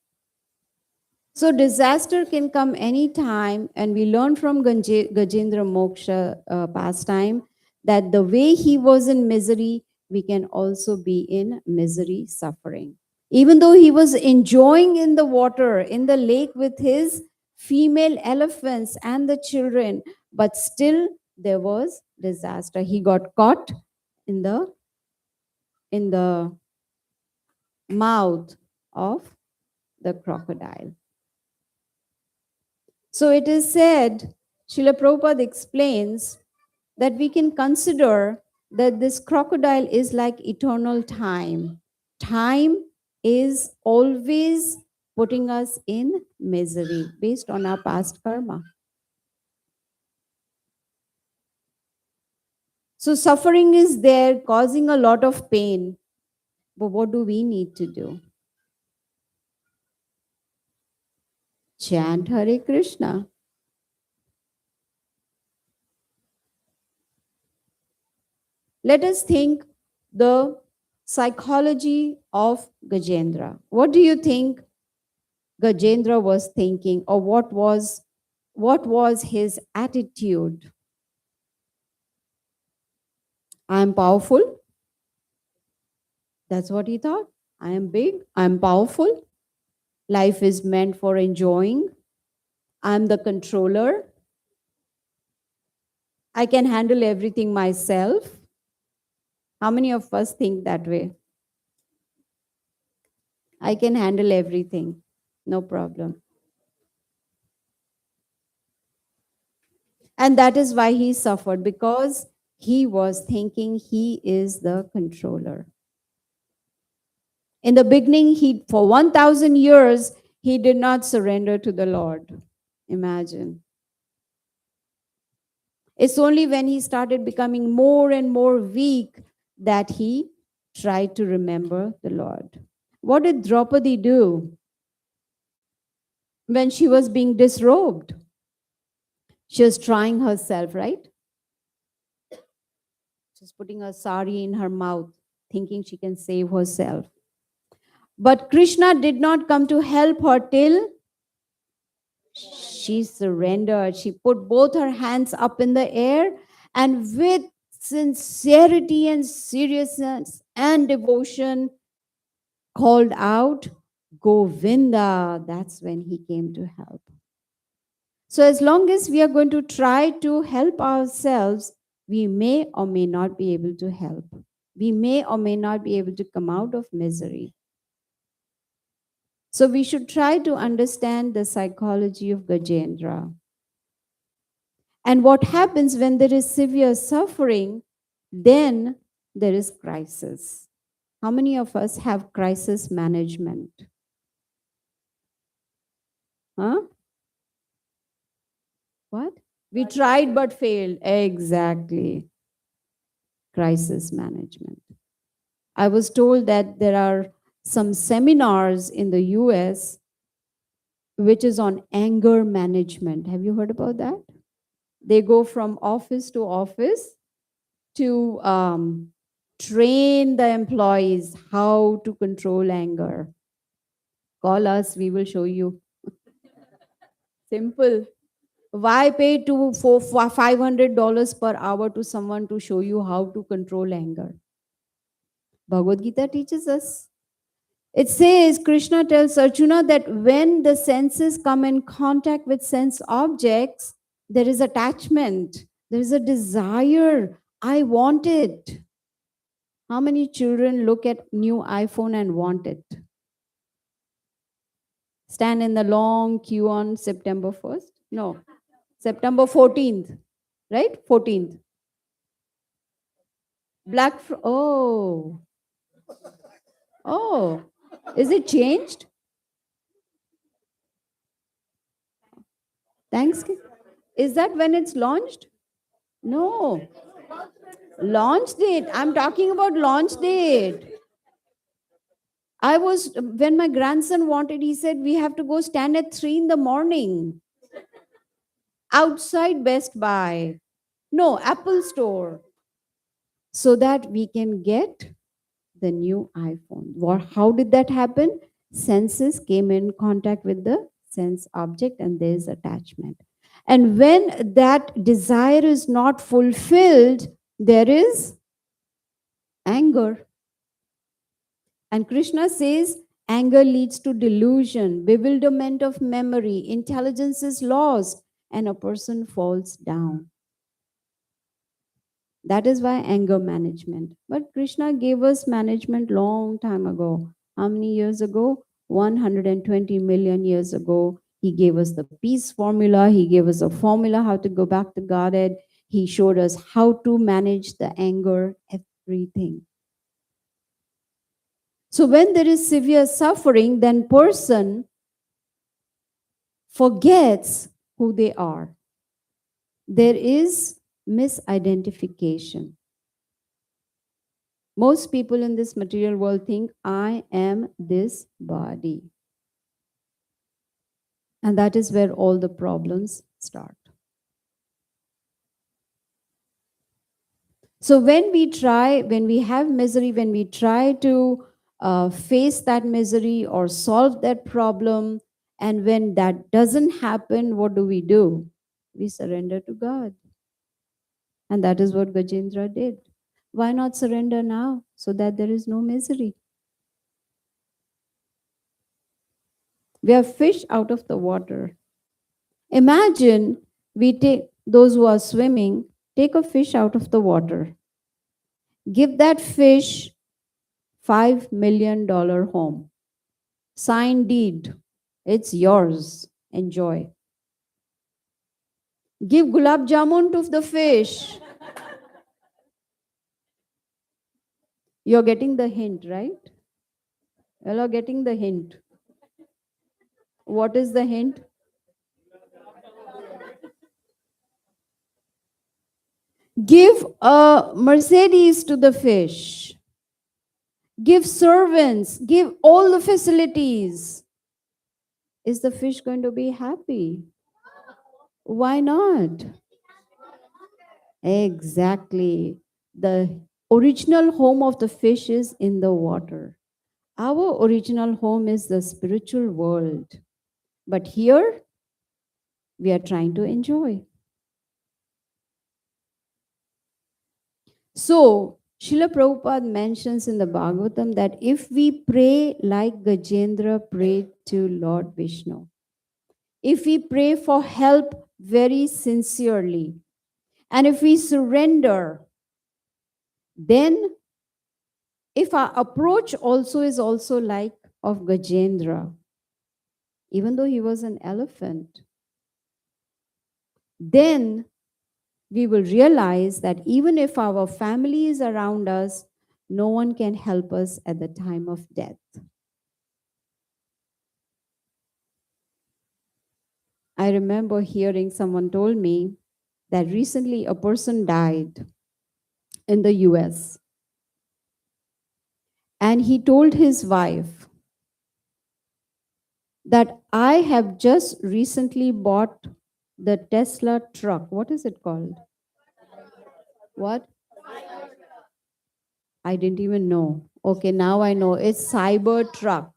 So disaster can come anytime, and we learn from Gajendra Moksha pastime that the way he was in misery, we can also be in misery, suffering. Even though he was enjoying in the water, in the lake with his female elephants and the children, but still there was disaster. He got caught in the mouth of the crocodile. So it is said, Srila Prabhupada explains that we can consider that this crocodile is like eternal time. Time is always putting us in misery based on our past karma. So suffering is there, causing a lot of pain. But what do we need to do? Chant Hare Krishna. Let us think the psychology of Gajendra. What do you think Gajendra was thinking, or what was his attitude? I am powerful. That's what he thought. I am big. I am powerful. Life is meant for enjoying. I am the controller. I can handle everything myself. How many of us think that way? I can handle everything. No problem. And that is why he suffered, because he was thinking he is the controller. In the beginning, for 1,000 years, he did not surrender to the Lord. Imagine. It's only when he started becoming more and more weak that he tried to remember the Lord. What did Draupadi do when she was being disrobed? She was trying herself, right? She's putting her sari in her mouth, thinking she can save herself. But Krishna did not come to help her till she surrendered. She put both her hands up in the air and with sincerity and seriousness and devotion called out, Govinda. That's when he came to help. So as long as we are going to try to help ourselves, we may or may not be able to help. We may or may not be able to come out of misery. So we should try to understand the psychology of Gajendra. And what happens when there is severe suffering, then there is crisis. How many of us have crisis management? Huh? What? We tried but failed. Exactly. Crisis management. I was told that there are some seminars in the US which is on anger management. Have you heard about that? They go from office to office to train the employees how to control anger. Call us, we will show you. Simple. Why pay for $500 per hour to someone to show you how to control anger? Bhagavad Gita teaches us. It says, Krishna tells Arjuna that when the senses come in contact with sense objects, there is attachment, there is a desire. I want it. How many children look at new iPhone and want it? stand in the long queue on September 1st? No, September 14th, right? 14th. Oh, is it changed? Thanksgiving. Is that when it's launched? No. Launch date. I'm talking about launch date. When my grandson wanted, he said, we have to go stand at 3 in the morning outside Best Buy. No, Apple Store. So that we can get the new iPhone. How did that happen? Senses came in contact with the sense object and there's attachment. And when that desire is not fulfilled, there is anger. And Krishna says, anger leads to delusion, bewilderment of memory, intelligence is lost, and a person falls down. That is why anger management. But Krishna gave us management long time ago. How many years ago? 120 million years ago. He gave us the peace formula. He gave us a formula how to go back to Godhead. He showed us how to manage the anger, everything. So when there is severe suffering, then person forgets who they are. There is misidentification. Most people in this material world think, I am this body. And that is where all the problems start. So when we have misery, when we try to face that misery or solve that problem, and when that doesn't happen, what do? We surrender to God. And that is what Gajendra did. Why not surrender now so that there is no misery? We are fish out of the water. Imagine we take those who are swimming, take a fish out of the water, give that fish $5 million home, sign deed, it's yours, enjoy. Give gulab jamun to the fish. You're getting the hint, right? You're getting the hint. What is the hint? Give a Mercedes to the fish. Give servants. Give all the facilities. Is the fish going to be happy? Why not? Exactly. The original home of the fish is in the water. Our original home is the spiritual world. But here, we are trying to enjoy. So, Srila Prabhupada mentions in the Bhagavatam that if we pray like Gajendra prayed to Lord Vishnu, if we pray for help very sincerely, and if we surrender, then if our approach also is also like of Gajendra, even though he was an elephant, then we will realize that even if our family is around us, no one can help us at the time of death. I remember hearing someone told me that recently a person died in the US. And he told his wife that I have just recently bought the Tesla truck. What is it called? What? I didn't even know. Okay, now I know. It's Cybertruck.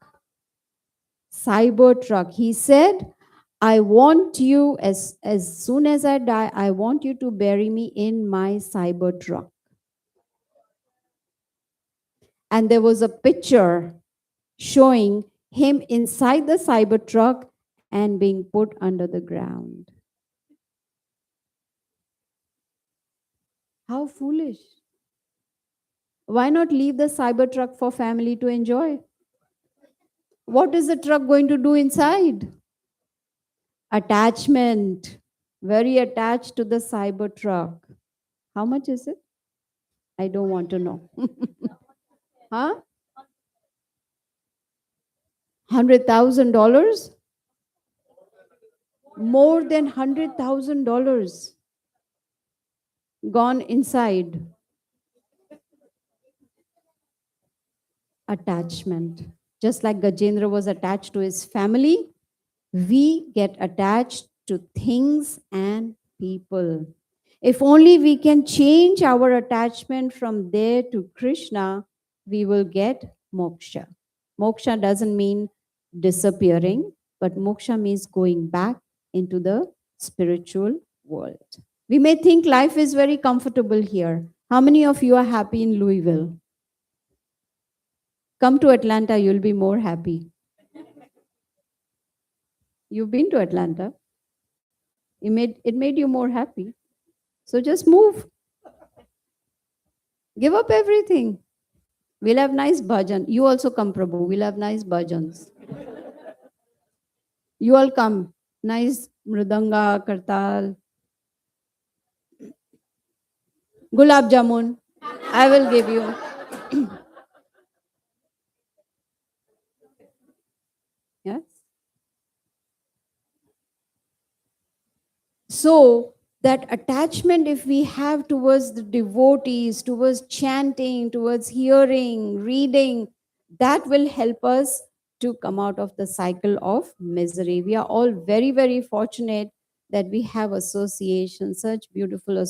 Cybertruck. He said, I want you, as soon as I die, I want you to bury me in my Cybertruck. And there was a picture showing him inside the Cybertruck and being put under the ground. How foolish. Why not leave the Cybertruck for family to enjoy? What is the truck going to do inside? Attachment. Very attached to the cyber truck. How much is it? I don't want to know. Huh? $100,000? More than $100,000 gone inside. Attachment. Just like Gajendra was attached to his family, we get attached to things and people. If only we can change our attachment from there to Krishna, we will get moksha. Moksha doesn't mean disappearing, but moksha means going back into the spiritual world. We may think life is very comfortable here. How many of you are happy in Louisville? Come to Atlanta, you'll be more happy. You've been to Atlanta. It made you more happy. So just move. Give up everything. We'll have nice bhajan. You also come, Prabhu. We'll have nice bhajans. You all come. Nice mridanga, kartal. Gulab jamun. I will give you. Yes. So that attachment, if we have towards the devotees, towards chanting, towards hearing, reading, that will help us to come out of the cycle of misery. We are all very, very fortunate that we have associations, such beautiful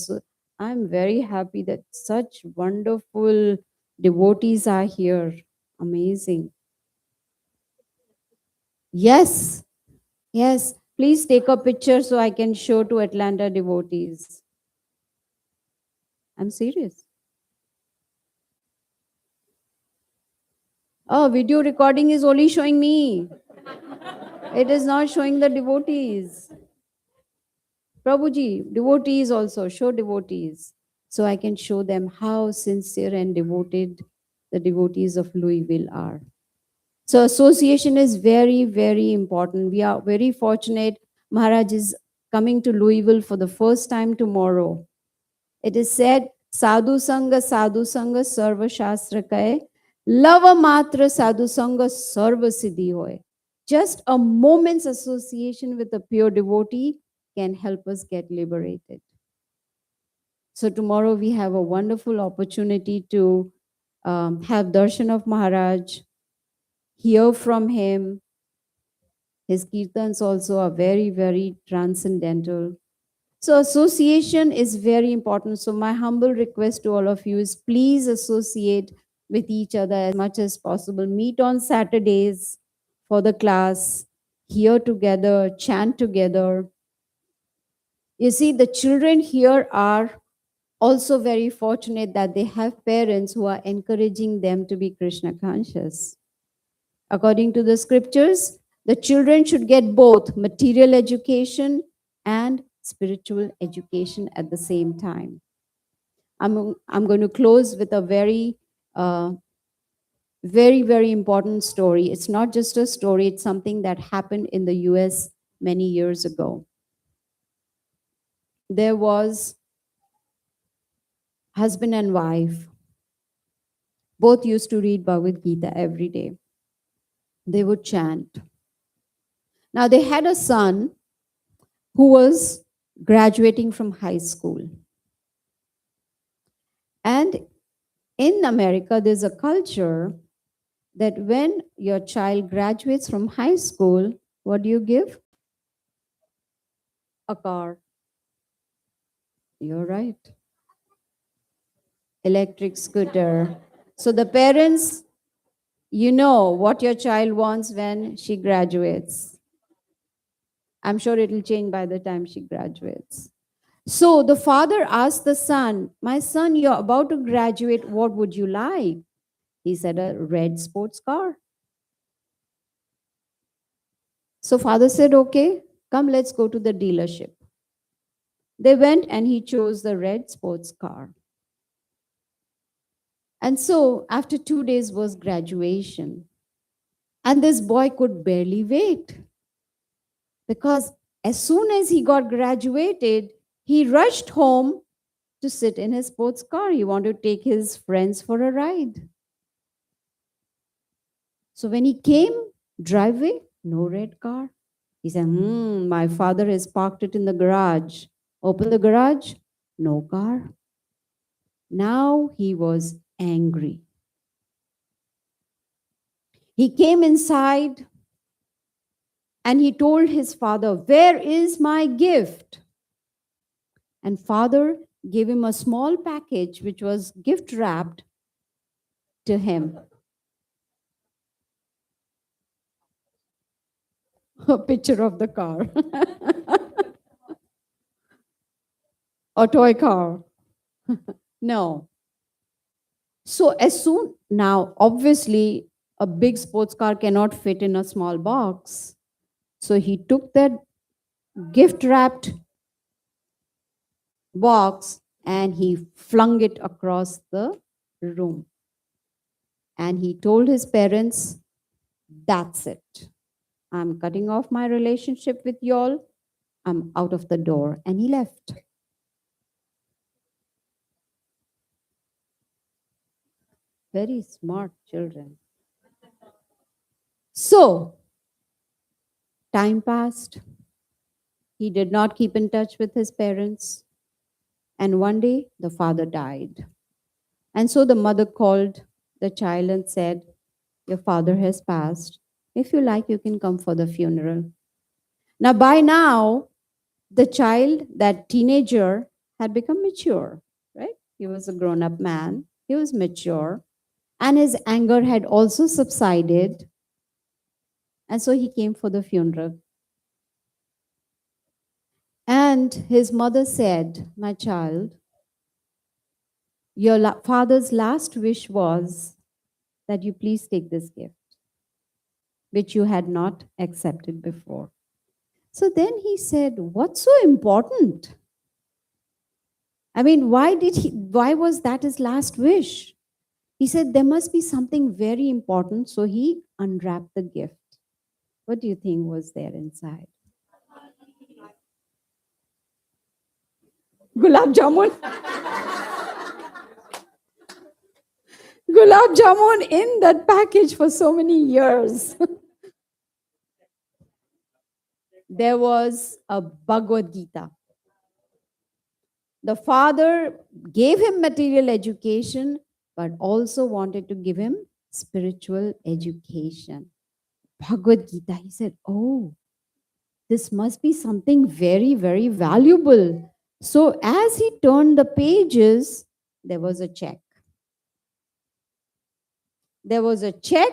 I'm very happy that such wonderful devotees are here. Amazing. Yes, yes. Please take a picture so I can show to Atlanta devotees. I'm serious. Oh, video recording is only showing me. It is not showing the devotees. Prabhuji, devotees also, show devotees. So I can show them how sincere and devoted the devotees of Louisville are. So association is very, very important. We are very fortunate. Maharaj is coming to Louisville for the first time tomorrow. It is said, sadhu sanga sarva shastra kahe, lava matra sadhu sanga sarva siddhi hoy. Just a moment's association with a pure devotee can help us get liberated. So tomorrow we have a wonderful opportunity to have darshan of Maharaj, hear from him. His kirtans also are very, very transcendental. So association is very important. So my humble request to all of you is please associate with each other as much as possible. Meet on Saturdays for the class, hear together, chant together. You see, the children here are also very fortunate that they have parents who are encouraging them to be Krishna conscious. According to the scriptures, the children should get both material education and spiritual education at the same time. I'm going to close with a very, very important story. It's not just a story, it's something that happened in the US many years ago. There was husband and wife. Both used to read Bhagavad Gita every day. They would chant. Now they had a son who was graduating from high school. And in America, there's a culture that when your child graduates from high school, what do you give? A car. You're right. Electric scooter. So the parents, you know what your child wants when she graduates. I'm sure it'll change by the time she graduates. So the father asked the son, my son, you're about to graduate. What would you like? He said, a red sports car. So father said, okay, come, let's go to the dealership. They went and he chose the red sports car. And so after 2 days was graduation. And this boy could barely wait, because as soon as he got graduated, he rushed home to sit in his sports car. He wanted to take his friends for a ride. So when he came, driveway, no red car. He said, my father has parked it in the garage. Open the garage, no car. Now he was angry. He came inside and he told his father, where is my gift? And father gave him a small package which was gift wrapped to him. A picture of the car. A toy car. No. So as soon, now obviously a big sports car cannot fit in a small box. So he took that gift wrapped box and he flung it across the room. And he told his parents, that's it. I'm cutting off my relationship with y'all. I'm out of the door. And he left. Very smart children. So, time passed. He did not keep in touch with his parents. And one day, the father died. And so the mother called the child and said, your father has passed. If you like, you can come for the funeral. Now, by now, the child, that teenager, had become mature, right? He was a grown-up man. He was mature. And his anger had also subsided. And so he came for the funeral. And his mother said, my child, your father's last wish was that you please take this gift, which you had not accepted before. So then he said, what's so important? I mean, why was that his last wish? He said, there must be something very important. So he unwrapped the gift. What do you think was there inside? Gulab jamun. Gulab jamun in that package for so many years. There was a Bhagavad Gita. The father gave him material education, but also wanted to give him spiritual education. Bhagavad Gita, he said, oh, this must be something very, very valuable. So as he turned the pages, there was a check. There was a check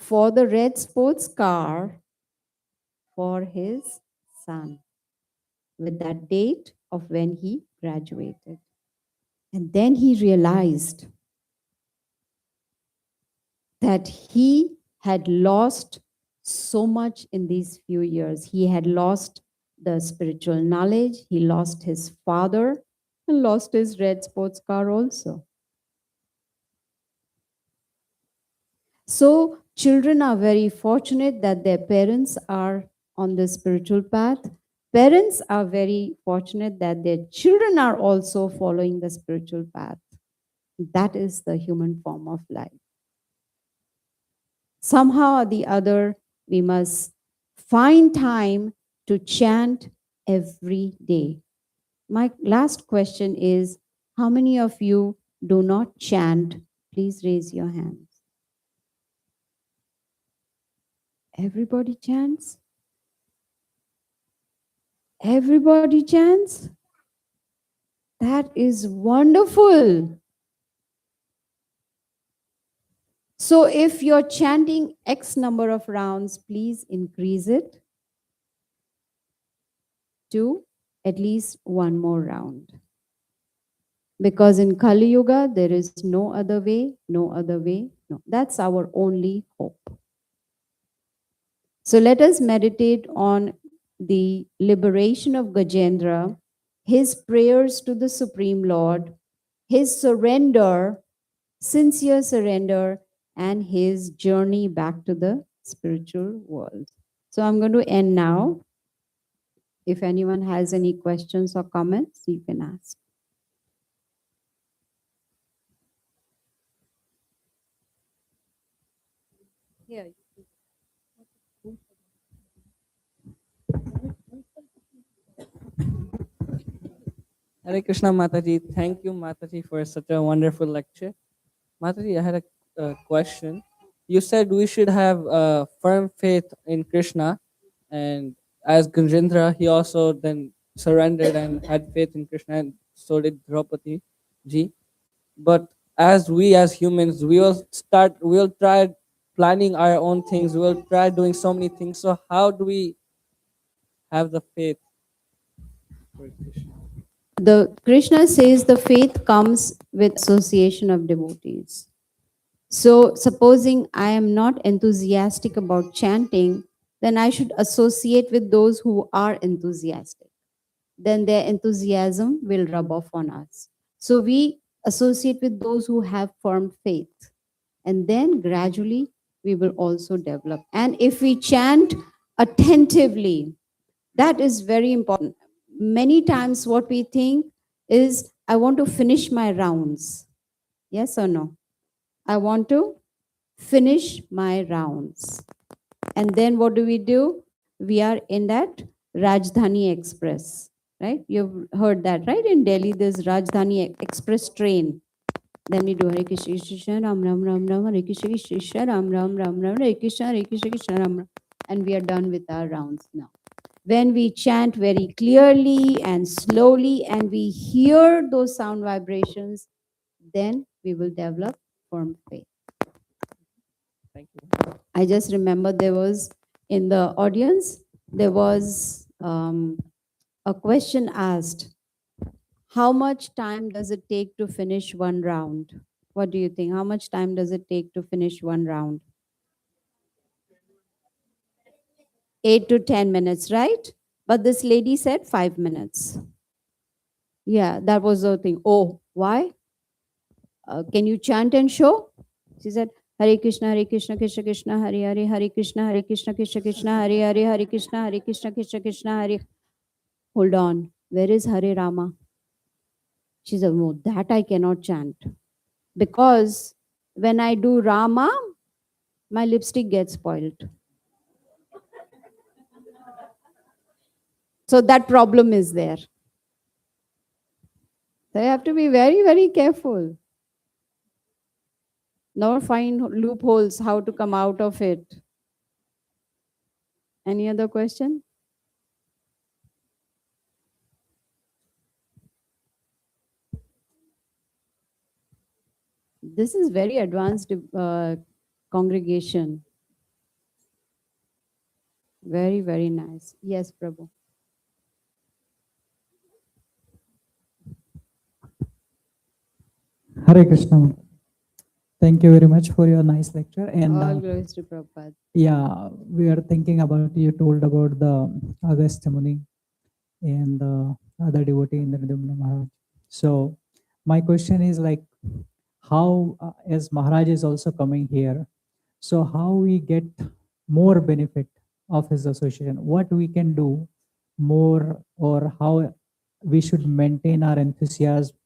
for the red sports car for his son with that date of when he graduated. And then he realized that he had lost so much in these few years. He had lost the spiritual knowledge, he lost his father, and lost his red sports car also. So children are very fortunate that their parents are on the spiritual path. Parents are very fortunate that their children are also following the spiritual path. That is the human form of life. Somehow or the other, we must find time to chant every day. My last question is, how many of you do not chant? Please raise your hands. Everybody chants? Everybody chants? That is wonderful. So if you're chanting X number of rounds, please increase it to at least one more round. Because in Kali Yuga, there is no other way, no other way. No, that's our only hope. So let us meditate on the liberation of Gajendra, his prayers to the Supreme Lord, his surrender, sincere surrender, and his journey back to the spiritual world. So I'm going to end now. If anyone has any questions or comments, you can ask. Here. Hare Krishna Mataji. Thank you Mataji for such a wonderful lecture. Mataji, I had a question. You said we should have firm faith in Krishna, and as Gunjendra, he also then surrendered and had faith in Krishna, and so did Draupadi ji. But as humans, we will try planning our own things. We will try doing so many things. So how do we have the faith for Krishna? The Krishna says the faith comes with association of devotees. So supposing I am not enthusiastic about chanting, then I should associate with those who are enthusiastic. Then their enthusiasm will rub off on us. So we associate with those who have firm faith. And then gradually we will also develop. And if we chant attentively, that is very important. Many times what we think is, I want to finish my rounds. Yes or no? I want to finish my rounds. And then what do? We are in that Rajdhani Express, right? You've heard that, right? In Delhi, there's Rajdhani Express train. Then we do Hare Krishna, Krishna, Ram Ram, Ram Ram, Hare Krishna, Krishna, Ram Ram, Ram Ram, Hare Krishna, Krishna, Ram Ram. And we are done with our rounds now. When we chant very clearly and slowly and we hear those sound vibrations, then we will develop firm faith. Thank you. I just remember there was in the audience, there was a question asked, how much time does it take to finish one round? What do you think? How much time does it take to finish one round? 8 to 10 minutes, right? But this lady said 5 minutes. Yeah, that was the thing. Oh, why? Can you chant and show? She said, Hare Krishna, Krishna Krishna, Hare Hare, Hare Krishna, Krishna Krishna, Hare Hare, Hare Krishna, Krishna, Hare. Hold on, where is Hare Rama? She said, no, that I cannot chant. Because when I do Rama, my lipstick gets spoiled. So that problem is there. So you have to be very, very careful. Not find loopholes, how to come out of it. Any other question? This is very advanced congregation. Very, very nice. Yes, Prabhu. Hare Krishna. Thank you very much for your nice lecture. And All glories to Prabhupada. yeah, we are thinking about, you told about the Agastya Muni and the other devotee in the Maharaj. So my question is like, how, as Maharaj is also coming here, so how we get more benefit of his association? What we can do more, or how we should maintain our enthusiasm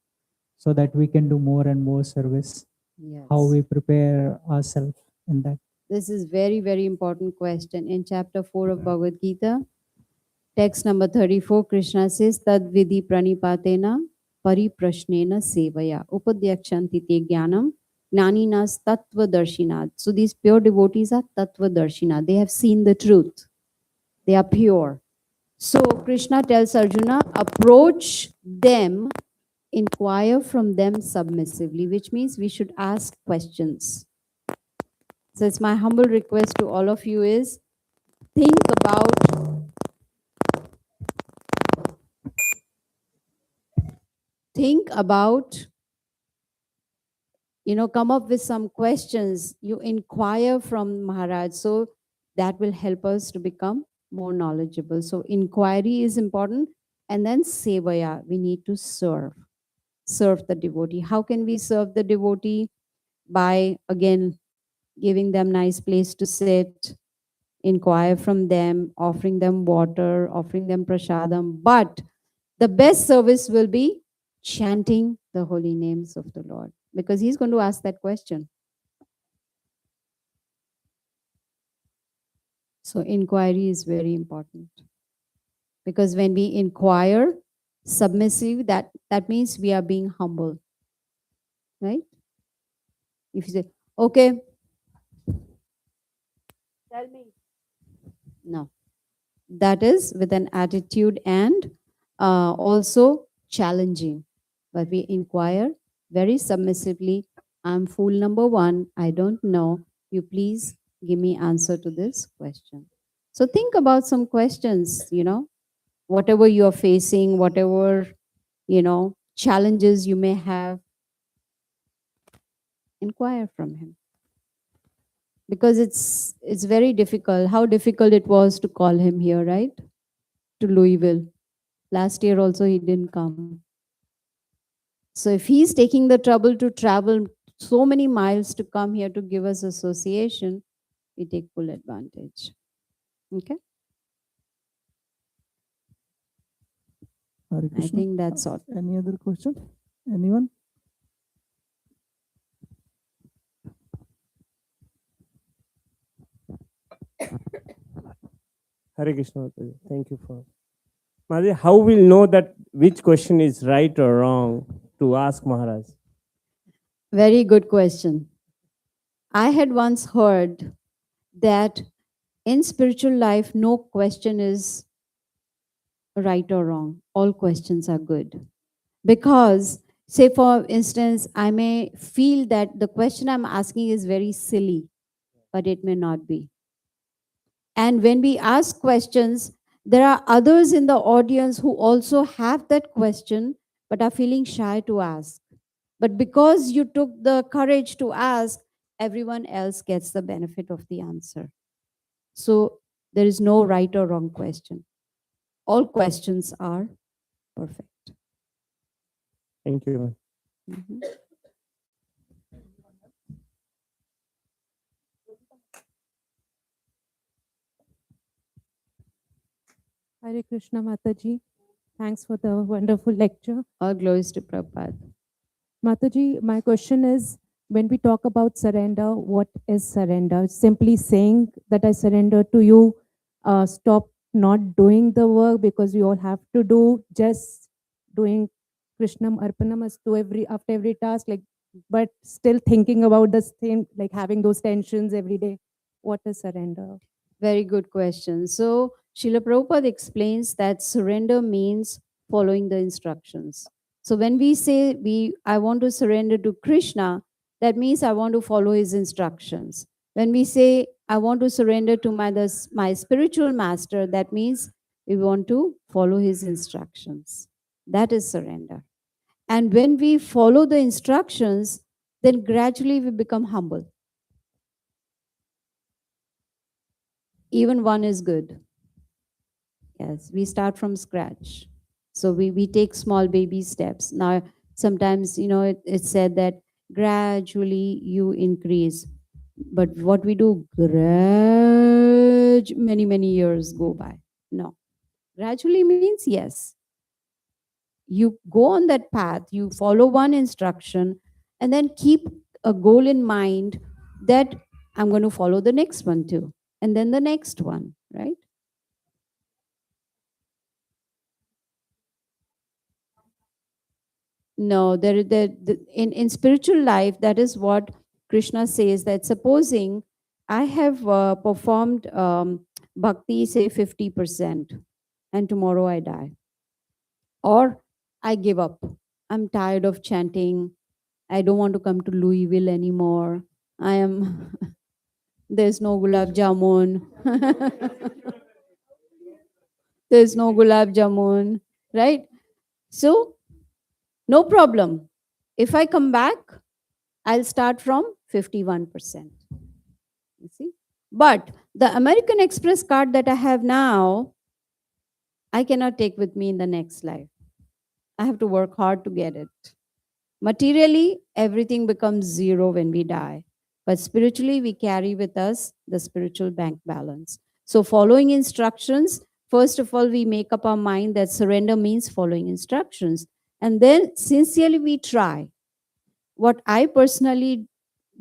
so that we can do more and more service? Yes. How we prepare ourselves in that? This is very, very important question. In chapter 4 of Bhagavad Gita, text number 34, Krishna says, Tad vidhi pranipatena pariprashnena sevaya upadyakshanti te jnanam gnaninas tattva darshinat. So these pure devotees are tattva darshina. They have seen the truth. They are pure. So Krishna tells Arjuna, approach them, inquire from them submissively, which means we should ask questions. So it's my humble request to all of you is, think about come up with some questions. You inquire from Maharaj, so that will help us to become more knowledgeable. So inquiry is important. And then sevaya, we need to serve the devotee. How can we serve the devotee? By, again, giving them nice place to sit, inquire from them, offering them water, offering them prasadam. But the best service will be chanting the holy names of the Lord, because he's going to ask that question. So inquiry is very important, because when we inquire submissive, that means we are being humble, right? If you say, okay, tell me. No, that is with an attitude and also challenging. But we inquire very submissively. I'm fool number one. I don't know. You please give me answer to this question. So think about some questions, whatever you are facing, whatever, challenges you may have, inquire from him. Because it's very difficult. How difficult it was to call him here, right? To Louisville. Last year also he didn't come. So if he's taking the trouble to travel so many miles to come here to give us association, we take full advantage. Okay? Hare I Krishna. think that's all. Any other question? Anyone? Hare Krishna. Mataji. Thank you for. Mataji, how we'll know that which question is right or wrong to ask Maharaj? Very good question. I had once heard that in spiritual life, no question is right or wrong. All questions are good. Because, say, for instance, I may feel that the question I'm asking is very silly, but it may not be. And when we ask questions, there are others in the audience who also have that question, but are feeling shy to ask. But because you took the courage to ask, everyone else gets the benefit of the answer. So there is no right or wrong question. All questions are perfect. Thank you. Mhm. Hare Krishna Mataji. Thanks for the wonderful lecture. All glories to Prabhupada. Mataji, my question is, when we talk about surrender, what is surrender? Simply saying that I surrender to you, stop not doing the work because we all have to do, just doing Krishnam Arpanamastu after every task, but still thinking about the same, like having those tensions every day. What is surrender? Very good question. So Srila Prabhupada explains that surrender means following the instructions. So when we say I want to surrender to Krishna, that means I want to follow his instructions. When we say I want to surrender to my spiritual master, that means we want to follow his instructions. That is surrender. And when we follow the instructions, then gradually we become humble. Even one is good. Yes, we start from scratch. So we take small baby steps. Now, sometimes, it's said that gradually you increase. But what we do, many, many years go by. No. Gradually means yes. You go on that path, you follow one instruction, and then keep a goal in mind that I'm going to follow the next one too. And then the next one, right? No, in spiritual life, that is what Krishna says, that supposing I have performed bhakti, say 50%, and tomorrow I die. Or I give up. I'm tired of chanting. I don't want to come to Louisville anymore. There's no gulab jamun. There's no gulab jamun, right? So, no problem. If I come back, I'll start from 51%. You see? But the American Express card that I have now, I cannot take with me in the next life. I have to work hard to get it. Materially, everything becomes zero when we die. But spiritually, we carry with us the spiritual bank balance. So following instructions, first of all, we make up our mind that surrender means following instructions. And then sincerely we try. What I personally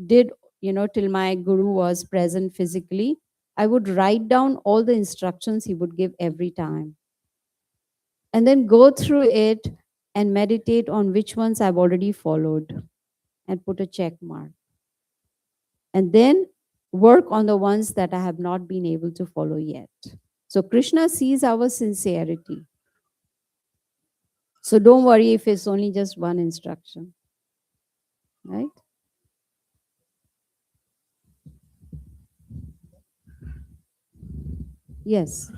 did, till my guru was present physically, I would write down all the instructions he would give every time. And then go through it and meditate on which ones I've already followed and put a check mark. And then work on the ones that I have not been able to follow yet. So Krishna sees our sincerity. So don't worry if it's only just one instruction. Right? Yes.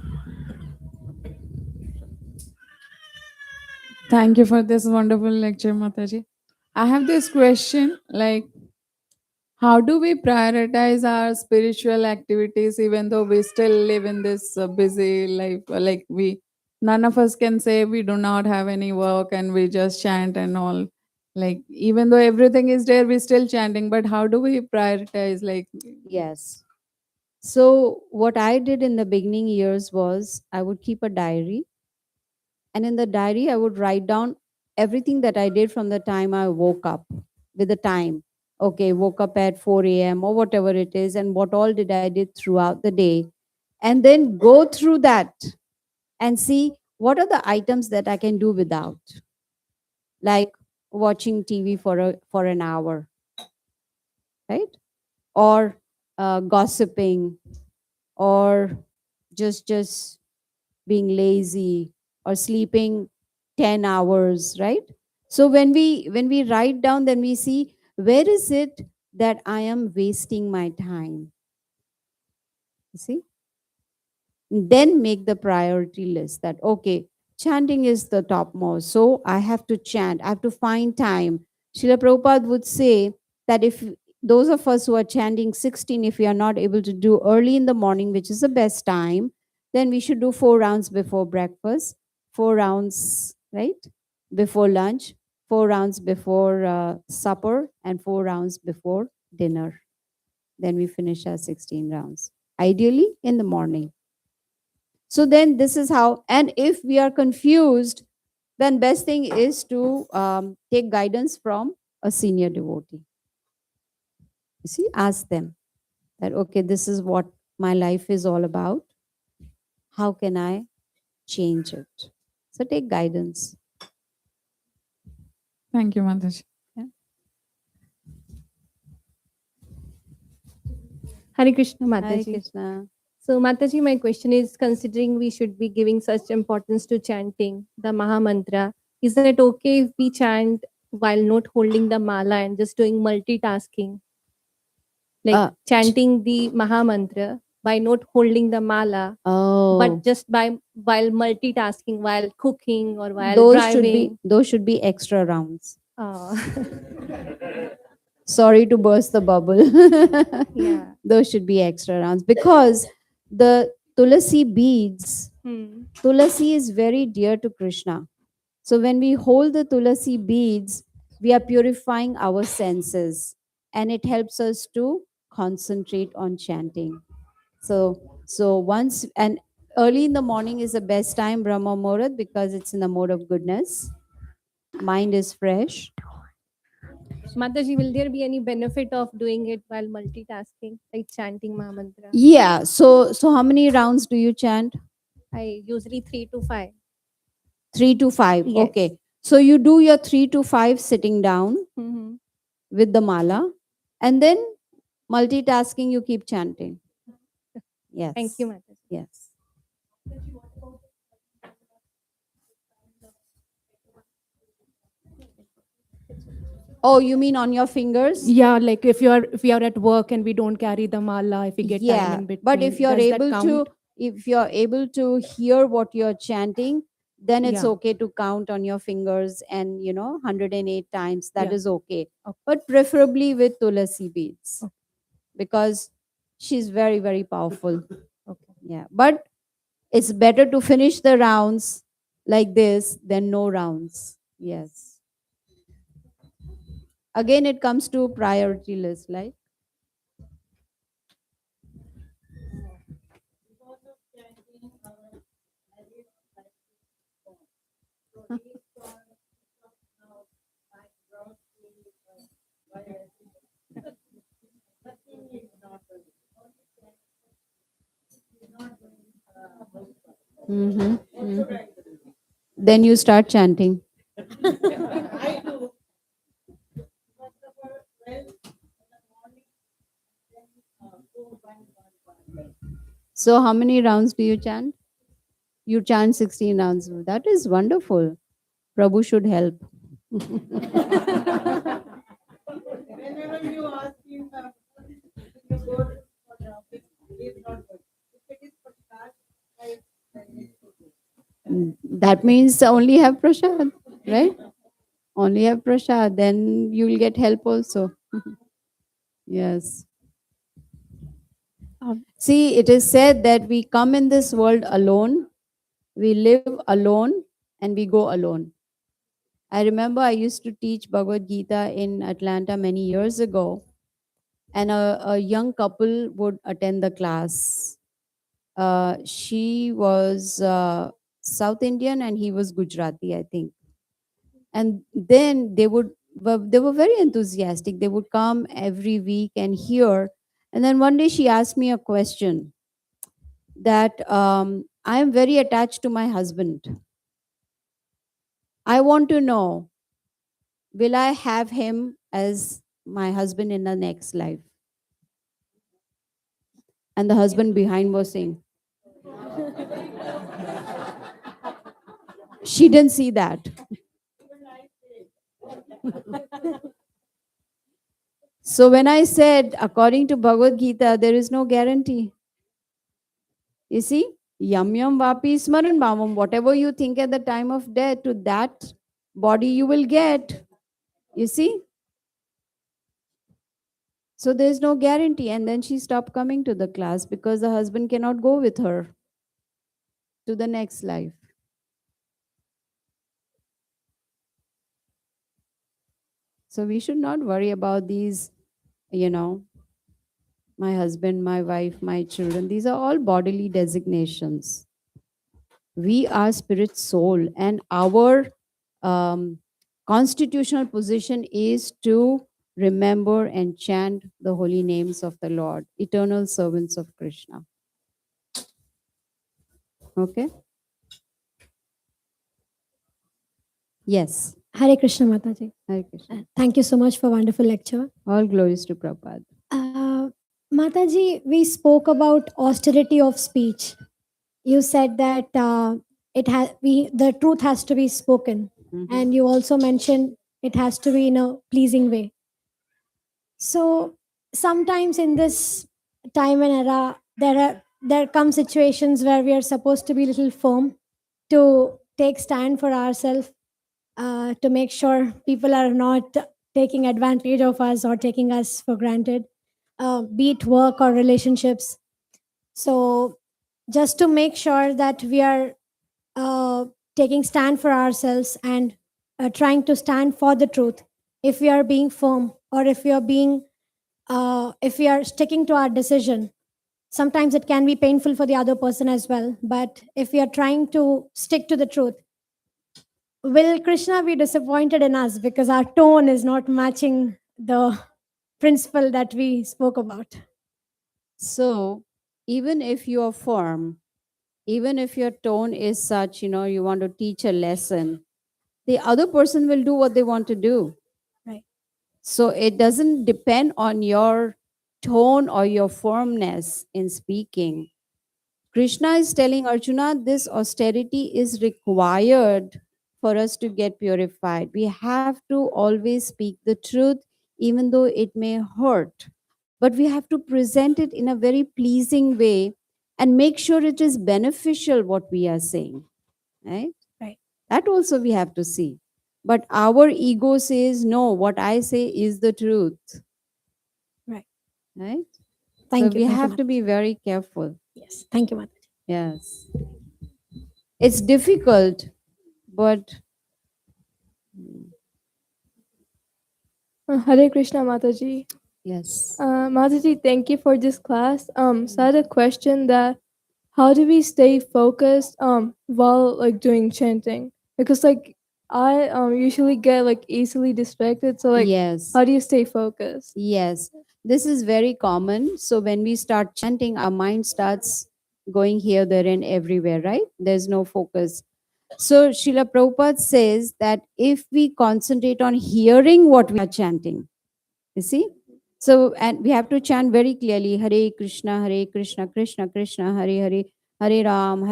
Thank you for this wonderful lecture, Mataji. I have this question like, how do we prioritize our spiritual activities even though we still live in this busy life? Like, none of us can say we do not have any work and we just chant and all. Like, even though everything is there, we're still chanting. But how do we prioritize? Like, Yes. So what I did in the beginning years was I would keep a diary. And in the diary, I would write down everything that I did from the time I woke up with the time. Okay, woke up at 4 a.m. or whatever it is, and what all did I did throughout the day. And then go through that and see what are the items that I can do without. Like watching TV for an hour, right? Or gossiping, or just being lazy, or sleeping 10 hours, right? So when we write down, then we see where is it that I am wasting my time. You see? Then make the priority list that, okay, chanting is the topmost. So I have to chant. I have to find time. Srila Prabhupada would say that if those of us who are chanting 16, if we are not able to do early in the morning, which is the best time, then we should do 4 rounds before breakfast, 4 rounds, right, before lunch, 4 rounds before supper, and 4 rounds before dinner. Then we finish our 16 rounds, ideally in the morning. So then this is how, and if we are confused, then best thing is to take guidance from a senior devotee. You see, ask them that, okay, this is what my life is all about. How can I change it? So take guidance. thank you, Mataji. Hare Krishna, Hare Mataji. Krishna. So, Mataji, my question is, considering we should be giving such importance to chanting the Maha Mantra, is it okay if we chant while not holding the mala and just doing multitasking? Like chanting the Maha Mantra by not holding the mala, but just while multitasking, while cooking or while driving. Those should be extra rounds. Oh. Sorry to burst the bubble. Yeah. Those should be extra rounds because the tulasi beads, tulasi is very dear to Krishna. So when we hold the tulasi beads, we are purifying our senses, and it helps us to concentrate on chanting. So once, and early in the morning is the best time, Brahma Muhurat, because it's in the mode of goodness. Mind is fresh. Mataji, will there be any benefit of doing it while multitasking, like chanting Maha Mantra? Yeah. So how many rounds do you chant? I usually 3 to 5. 3 to 5. Yes. Okay. So you do your 3 to 5 sitting down Mm-hmm. with the mala, and then multitasking, you keep chanting. Yes. Thank you, Mataji. Yes. Oh, you mean on your fingers? Yeah, like if we are at work and we don't carry the mala, if we get time in between. But if you're does that able to, count? if you're able to hear what you're chanting, then it's Yeah. okay to count on your fingers and 108 times. That Yeah. is okay. Okay. But preferably with tulasi beads, Okay. because she's very, very powerful. Okay. Yeah. But it's better to finish the rounds like this than no rounds. Yes. Again, it comes to priority list, like. Then you start chanting. So how many rounds do you chant? You chant 16 rounds. That is wonderful. Prabhu should help. Whenever you ask him, you go for the office, he is not good. If it is for class, That means only have prasad, right? Only have prasad, then you will get help also. Yes. See, it is said that we come in this world alone, we live alone, and we go alone. I remember I used to teach Bhagavad Gita in Atlanta many years ago, and a young couple would attend the class. She was South Indian and he was Gujarati, I think. And then they were very enthusiastic. They would come every week and hear. And then one day she asked me a question that I am very attached to my husband. I want to know, will I have him as my husband in the next life? And the husband behind was saying, she didn't see that. So when I said, according to Bhagavad Gita, there is no guarantee. You see, yam yam vapi smaran bhavam, whatever you think at the time of death, to that body you will get. You see? So there's no guarantee. And then she stopped coming to the class because the husband cannot go with her to the next life. So we should not worry about these, my husband, my wife, my children. These are all bodily designations. We are spirit soul, and our constitutional position is to remember and chant the holy names of the Lord, eternal servants of Krishna. Okay? Yes. Hare Krishna Mataji. Hare Krishna. Thank you so much for wonderful lecture. All glories to Prabhupada. Mataji, we spoke about austerity of speech. You said that the truth has to be spoken, and you also mentioned it has to be in a pleasing way. So sometimes in this time and era, there come situations where we are supposed to be a little firm, to take stand for ourselves, to make sure people are not taking advantage of us or taking us for granted, be it work or relationships. So just to make sure that we are taking stand for ourselves and trying to stand for the truth, if we are being firm, or if we are sticking to our decision, sometimes it can be painful for the other person as well. But if we are trying to stick to the truth, will Krishna be disappointed in us because our tone is not matching the principle that we spoke about? So even if you are firm, even if your tone is such, you want to teach a lesson, the other person will do what they want to do. Right. So it doesn't depend on your tone or your firmness in speaking. Krishna is telling Arjuna, this austerity is required for us to get purified. We have to always speak the truth, even though it may hurt. But we have to present it in a very pleasing way and make sure it is beneficial what we are saying. Right? Right. That also we have to see. But our ego says, no, what I say is the truth. Right. Right? Thank you. We Thank have you, to be very careful. Yes. Thank you, Mataji. Yes. It's difficult, but Hare Krishna Mataji. yes. Mataji, thank you for this class. So I had a question that how do we stay focused while doing chanting? Because I usually get easily distracted. So Yes. how do you stay focused? Yes. This is very common. So when we start chanting, our mind starts going here, there, and everywhere, right? There's no focus. So Srila Prabhupada says that if we concentrate on hearing what we are chanting, you see? So, and we have to chant very clearly, Hare Krishna, Krishna Krishna, Hare Hare, Hare Ram,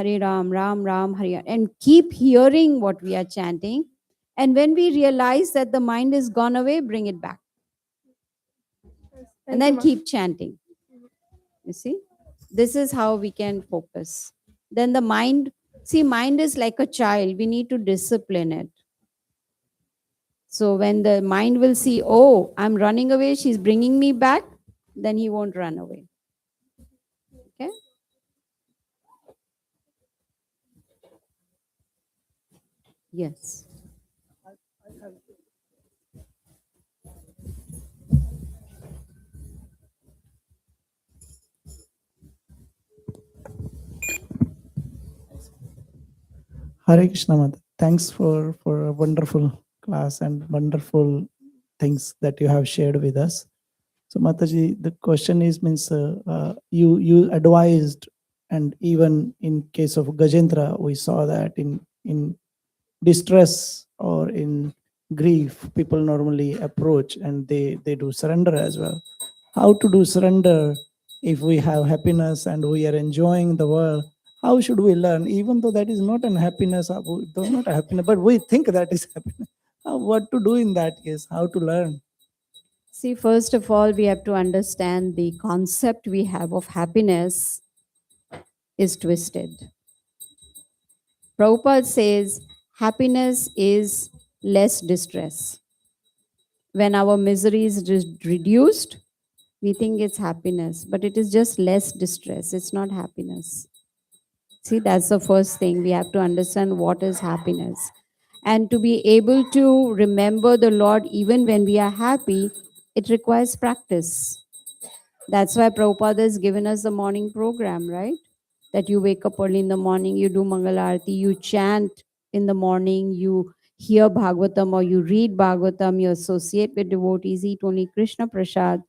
Ram Ram, Hare, and keep hearing what we are chanting. And when we realize that the mind is gone away, bring it back. And then keep chanting. You see? This is how we can focus. Then the mind, see, mind is like a child. We need to discipline it. So when the mind will see, oh, I'm running away, she's bringing me back, then he won't run away. Okay? Yes. Hare Krishna Mata. Thanks for a wonderful class and wonderful things that you have shared with us. So Mataji, the question is, you advised, and even in case of Gajendra, we saw that in distress or in grief, people normally approach and they do surrender as well. How to do surrender if we have happiness and we are enjoying the world? How should we learn, even though that is not an happiness, though not a happiness, but we think that is happiness? What to do in that case? How to learn? See, first of all, we have to understand the concept we have of happiness is twisted. Prabhupada says happiness is less distress. When our misery is reduced, we think it's happiness, but it is just less distress. It's not happiness. See, that's the first thing. We have to understand what is happiness. And to be able to remember the Lord even when we are happy, it requires practice. That's why Prabhupada has given us the morning program, right? That you wake up early in the morning, you do Mangal Arati, you chant in the morning, you hear Bhagavatam or you read Bhagavatam, you associate with devotees, eat only Krishna Prasad.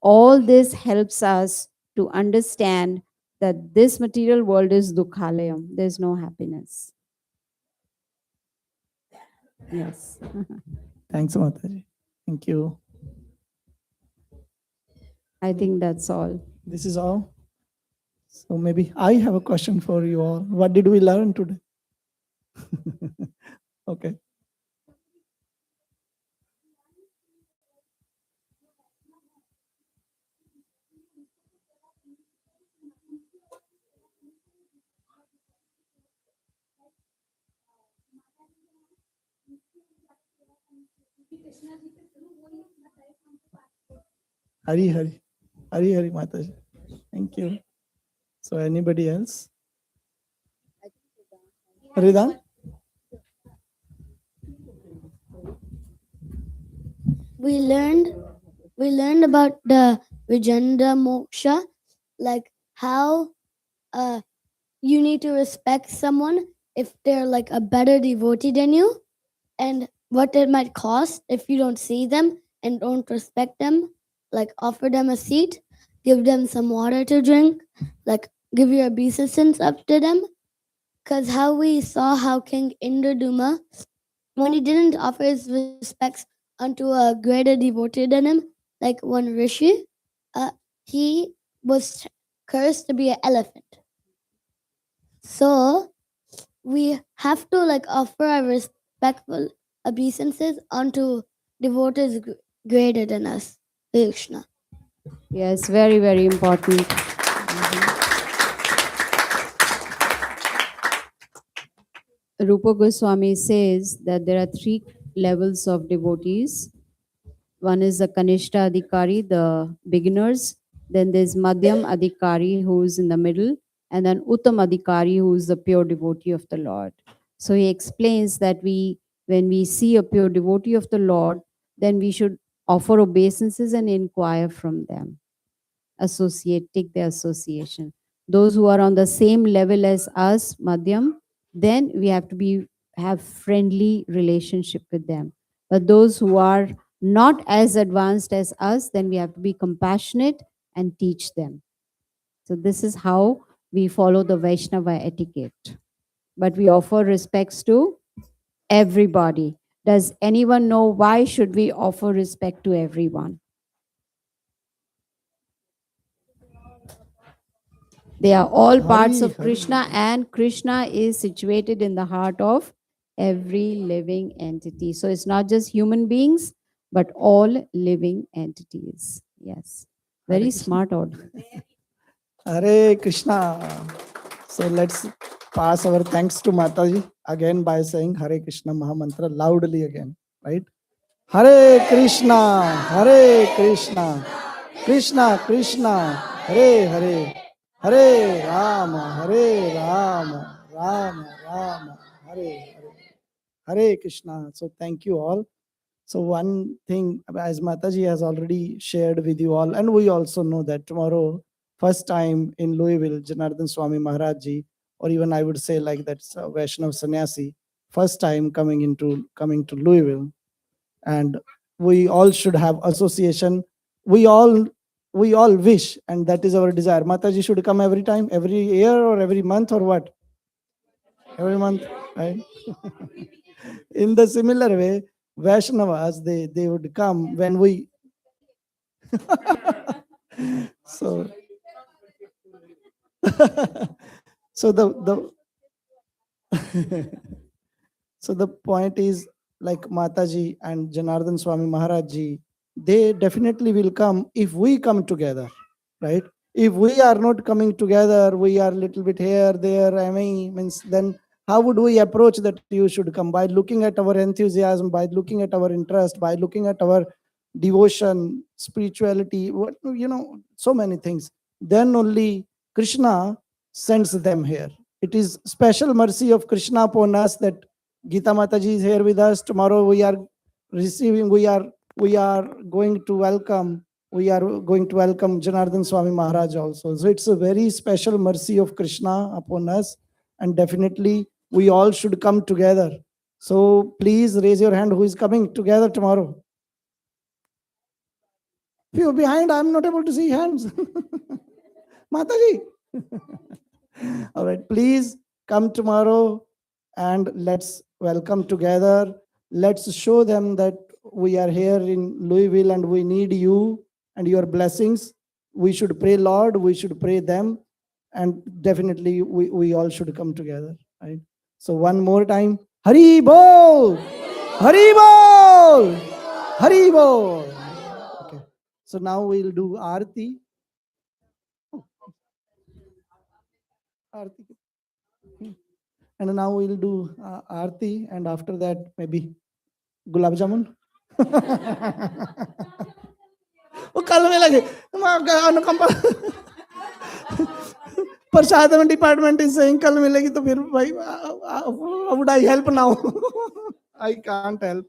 All this helps us to understand that this material world is dukhalayam. There's no happiness. Yes. Thanks, Mataji. Thank you. I think that's all. This is all. So maybe I have a question for you all. What did we learn today? Okay. Hari Hari. Hari Hari Mataji. Thank you. So anybody else? Rida? We learned about the Vijanda Moksha, like how you need to respect someone if they're like a better devotee than you, and what it might cost if you don't see them and don't respect them. Like offer them a seat, give them some water to drink, like give your obeisance up to them. Because how we saw how King Indraduma, when he didn't offer his respects unto a greater devotee than him, like one rishi, he was cursed to be an elephant. So we have to like offer our respectful obeisances unto devotees greater than us. Krishna. Yes, very, very important. Rupa Goswami says that there are 3 levels of devotees. One is the Kanishta Adhikari, the beginners. Then there's Madhyam Adhikari, who's in the middle. And then Uttam Adhikari, who's the pure devotee of the Lord. So he explains that when we see a pure devotee of the Lord, then we should offer obeisances and inquire from them. Take their association. Those who are on the same level as us, Madhyam, then we have to have friendly relationship with them. But those who are not as advanced as us, then we have to be compassionate and teach them. So this is how we follow the Vaishnava etiquette, but we offer respects to everybody. Does anyone know why should we offer respect to everyone? They are all parts of Krishna, and Krishna is situated in the heart of every living entity. So it's not just human beings, but all living entities. Yes. Very smart order. Hare Krishna. So let's pass our thanks to Mataji again by saying Hare Krishna Mahamantra loudly again, right? Hare Krishna, Krishna Krishna, Hare Hare, Hare Rama, Rama Rama, Hare Hare, Hare Krishna. So thank you all. So one thing, as Mataji has already shared with you all, and we also know that tomorrow, first time in Louisville, Janardhan Swami Maharaj Ji, or even I would say like that Vaishnav Sannyasi, first time coming to Louisville, and we all should have association. We all wish, and that is our desire. Mataji should come every time, every year, or every month, or what? Every month, right? In the similar way, Vaishnavas, they would come when we so so the so the point is, like Mataji and Janardhan Swami Maharaj Ji, they definitely will come if we come together, right? If we are not coming together, we are little bit here, there, I mean, then how would we approach that you should come? By looking at our enthusiasm, by looking at our interest, by looking at our devotion, spirituality, what, so many things. Then only Krishna sends them here. It is special mercy of Krishna upon us that Gita Mataji is here with us. Tomorrow we are going to welcome Janardhan Swami Maharaj also. So it's a very special mercy of Krishna upon us, and definitely we all should come together. So please raise your hand who is coming together tomorrow. Few behind, I'm not able to see hands. Mataji. All right, please come tomorrow and let's welcome together. Let's show them that we are here in Louisville and we need you and your blessings. We should pray Lord, we should pray them, and definitely we all should come together, right? So one more time, Hari Bol! Hari Bol! Hari Bol! Okay. So now we'll do Aarti. Aarti. And now we'll do Aarti, and after that maybe Gulab Jamun. वो कल में लगे प्रसाद department is saying कल मिलेगी तो फिर भाई would I help now I can't help.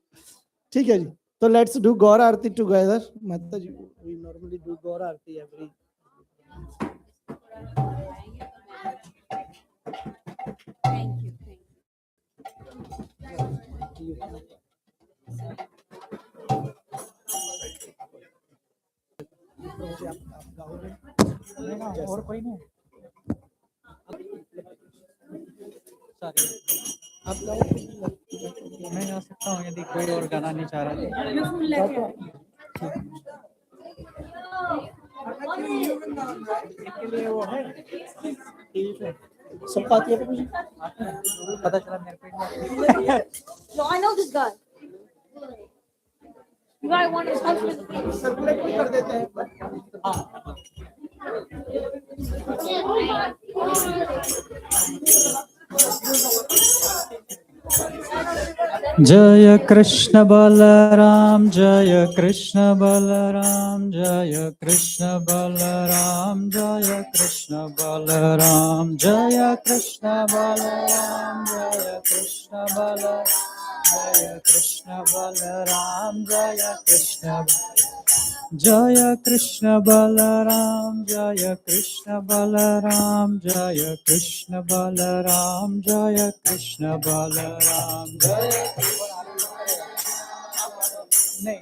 ठीक है जी, तो let's do Gaur Aarti together. माता जी, we normally do Gaur Aarti every. और कोई नहीं. आप मैं गा सकता हूँ यदि कोई और गाना नहीं चाह रहा. वो है ठीक है. सबका आती है पता चला मेरे को. No, I know this guy. You guys want to circulate भी कर देते हैं. जय कृष्ण बलराम, जय कृष्ण बलराम, जय कृष्ण बलराम, जय कृष्ण बलराम, जय कृष्ण बलराम, जय कृष्ण बलराम, जय कृष्ण बलराम, जय कृष्ण, जय कृष्ण बलराम, जय कृष्ण बलराम, जय कृष्ण बलराम, जय कृष्ण बलराम, जय नहीं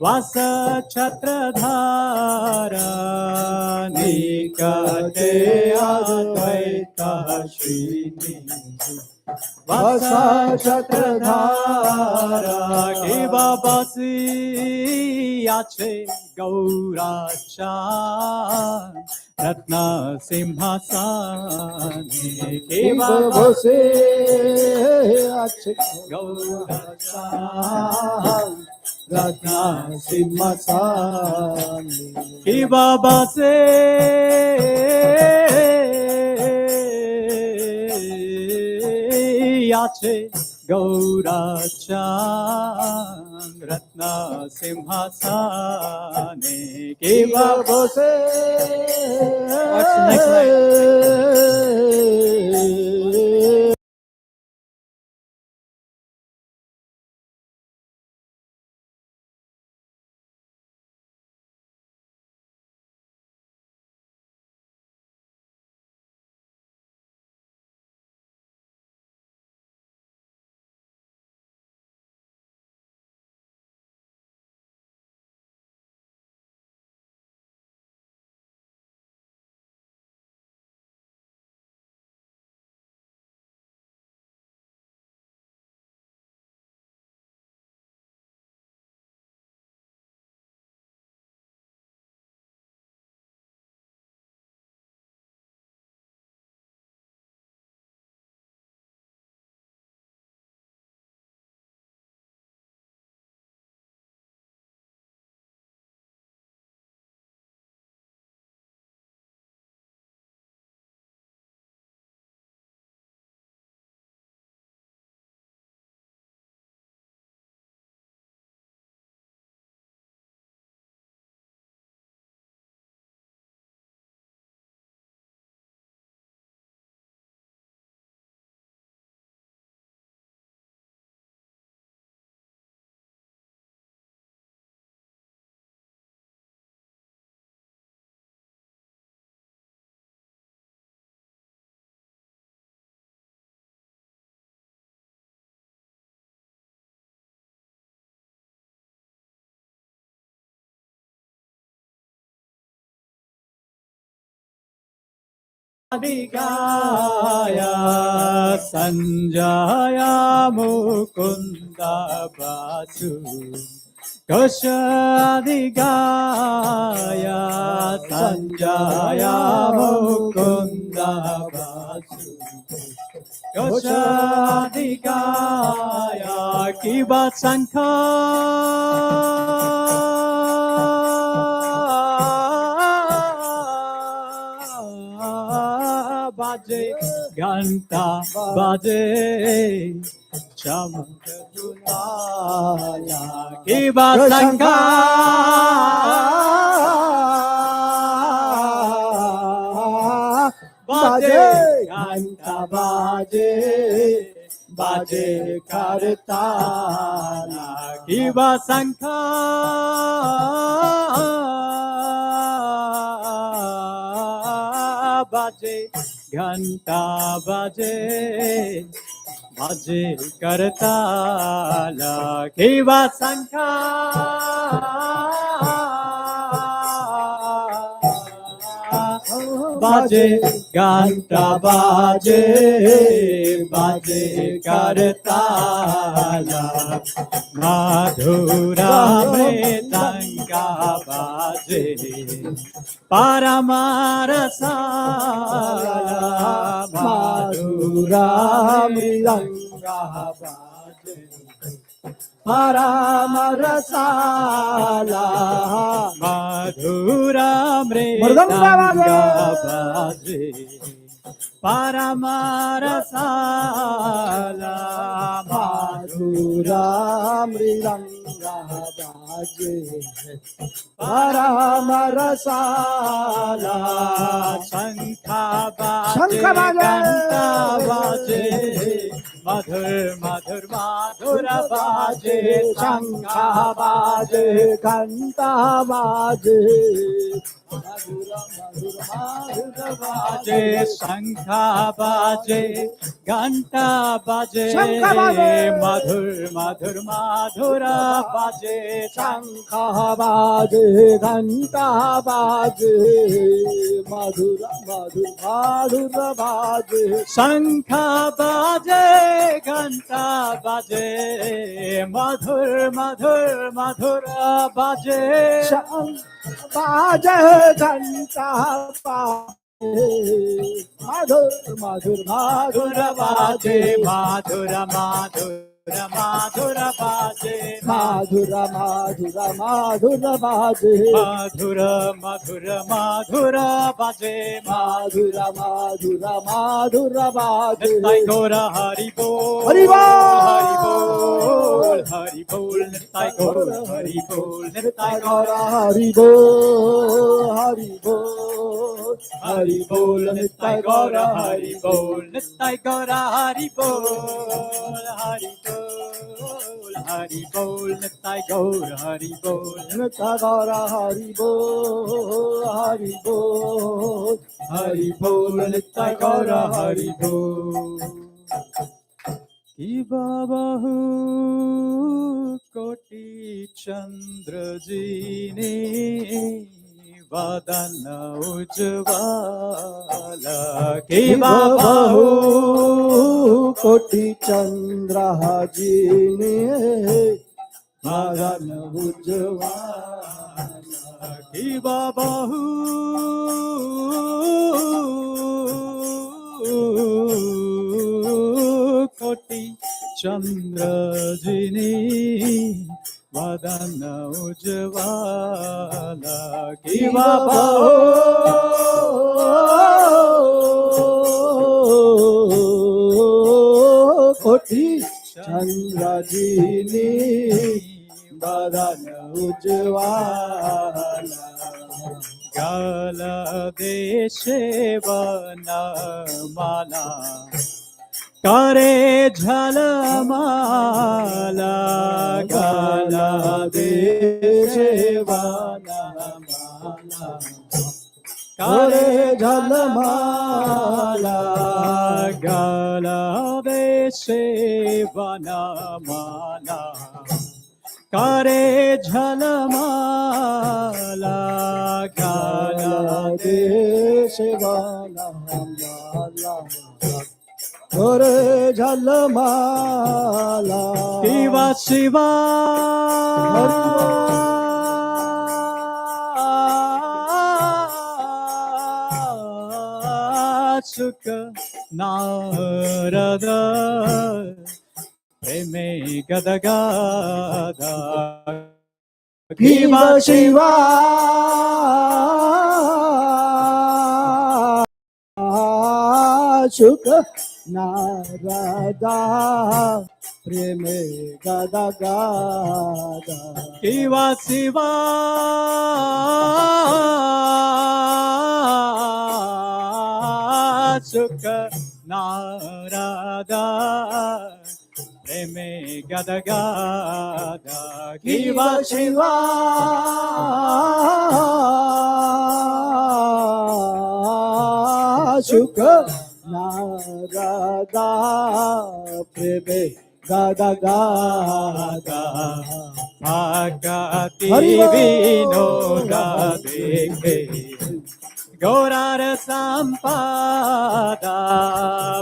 Vasa Chatradhara Nikate Advaita Srinidhi Vasa Chatradhara Kiva Basi Ache Gaurachan Ratna Simhasani Kiva Basi Ache Gaurachan Ratna Simhasani Kiva Basi Ache Gaurachan Ratna Simhasane Kiva Bose. What's the next line? Adhigaya Sanjaya Mukunda Basu Koshadigaya Sanjaya Mukunda Basu Koshadigaya Kiba Sankha Baje Ganta Baje Chamakadulaya Kiba Sankha Baje Ganta Baje Baje Kartala Kiba Sankha Baje Ghanta baje baje kartala kiva sankha baje ghanta baje baje kartala madhura mridanga baje Paramarasala Madhura Mridanga Baje Paramarasala Madhura Mridanga Baje Paramarasala Madhura Mridanga Baje Paramarasala Shankha baje Ganta baje Madhur Madhur Madhura baje Shankha baje Ganta baje बाजे शंखा बाजे घंटा बाजे मधुर मधुर मधुर बाजे शंखा बाजे घंटा बाजे मधुर मधुर मधुर बाजे शंखा बाजे घंटा बाजे मधुर मधुर मधुर बाजे बाजे घंटा मधुर मधुर मधुर बाजे मधुर मधुर मधुर बाजे मधुर मधुर मधुर बाजे मधुर मधुर मधुर बाजे मधुर मधुर मधुर बाजे निताई गौर हरि बोल हरि बोल हरि बोल निताई गौर हरि बोल निताई गौर हरि बोल हरि बोल हरि बोल निताई गौर हरि बोल निताई गौर हरि बोल हरि बोल हरि बोल निताई गौर हरि बोल निताई गौर हरि बोल हरि बोल हरि बोल निताई गौर हरि बोल कि बाबू कोटि चंद्र जीने वदन उज्ज्वला कि बाबू कोटि चंद्र जीने वदन उज्ज्वला कि बाबू कोटि चंद्र जिनी वदन उज्ज्वला कि बाबा कोटि चंद्र जिनी वदन उज्ज्वला गल देशे वनमाला करे झलमाला गला देशे वनमाला करे झलमाला गला देशे वनमाला करे झलमाला गला देशे वनमाला करे झलमाला शिवा शिवा सुख नारद प्रेमे गदगादा शिवा शिवा सुख नारदा प्रेमे गदा गादा शिवा शिवा सुख नारदा प्रेमे गदा गादा शिवा शिवा सुख नारदा प्रेमे गदा गादा भागति विनोदा देखे गौरार संपादा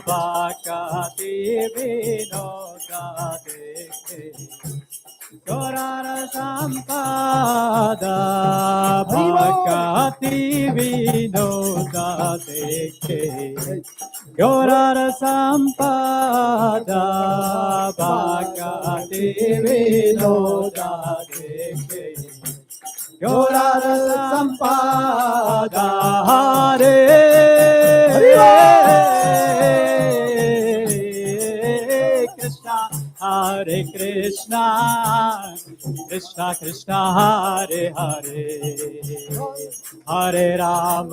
भागति विनोदा देखे गौरार संपादा भागति विनोदा देखे गौरार संपादा भागति विनोदा देखे गौरार संपादा हरे कृष्णा हरे Krishna Krishna Krishna Hare Hare Hare Ram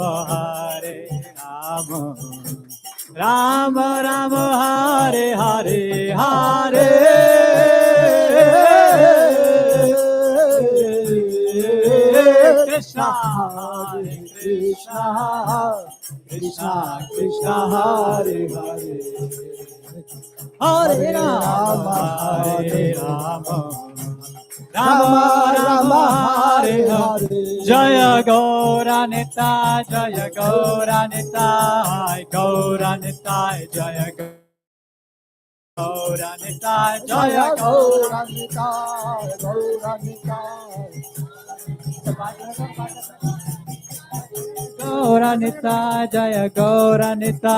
Ram Ram Hare Hare Hare Krishna, Hare Krishna, Krishna Krishna, Hare Hare, Hare Rama, Hare Rama, Rama Rama, Hare Hare. Jaya Gauranita, Jaya Gauranita, Gauranita, Jaya Gauranita, Jaya Gauranita, Gauranita. Gauranita, Jaya Gauranita,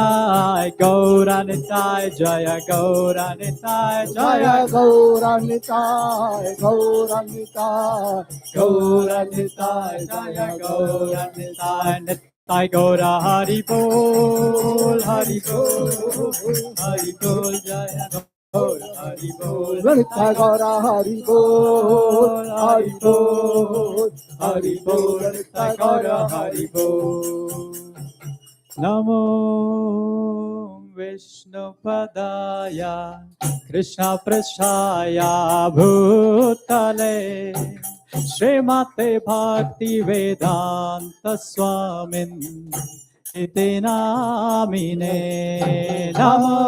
Gauranita, Jaya Gauranita, Jaya Gauranita, Gauranita, Gauranita, Jaya Gauranita, Nitai Gaura Hari Bol, Hari Bol, Hari Bol, Jaya Gaura Hari Bol, Nitai Gaura Hari Bol, Hari Bol, Hari Bol, Nitai Gaura Hari Bol. Namo Vishnupadaya Krishna Prashaya Bhutale Srimate Bhakti Vedanta Swamin Iti Namine. Namo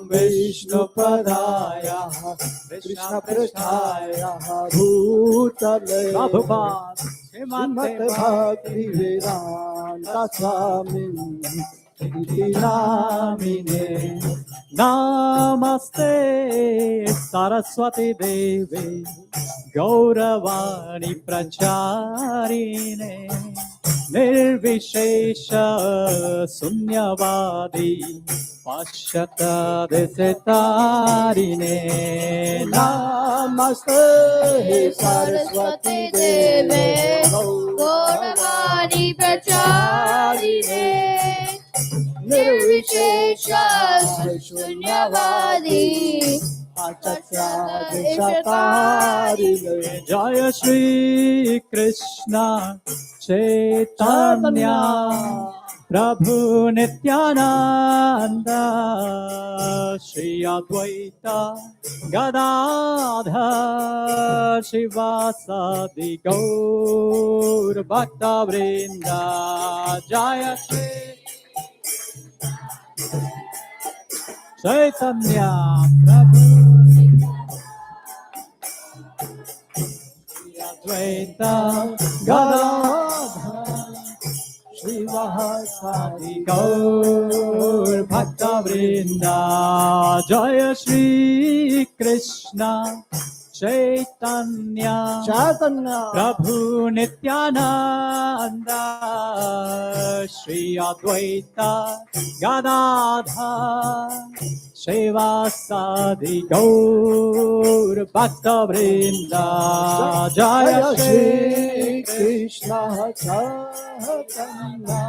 Vishnupadaya Krishna Prashaya Bhutale Prabhupada Srimate Bhakti Vedanta Swamin Iti Namine. Namaste Saraswati Devi Gauravani Pracharine Nirvishesha Sunyavadi Pashyata Desetarine. Namaste Saraswati Devi Gauravani Pracharine Nirvishesha Sunyavadi Jaya Shri Krishna Chaitanya Prabhu Nityananda Shri Advaita Gadadhar Shivasadi Gaur Bhakta Vrinda. Jaya Shri Chaitanya Prabhu Advaita Gadadhar Shivasadi Gaur Bhakta Vrinda. Jaya Shri Krishna Chaitanya Prabhu Nityananda Shri Advaita Gadadhar Shivasadi Gaur Bhakta Vrinda. Jaya Shri Krishna Chaitanya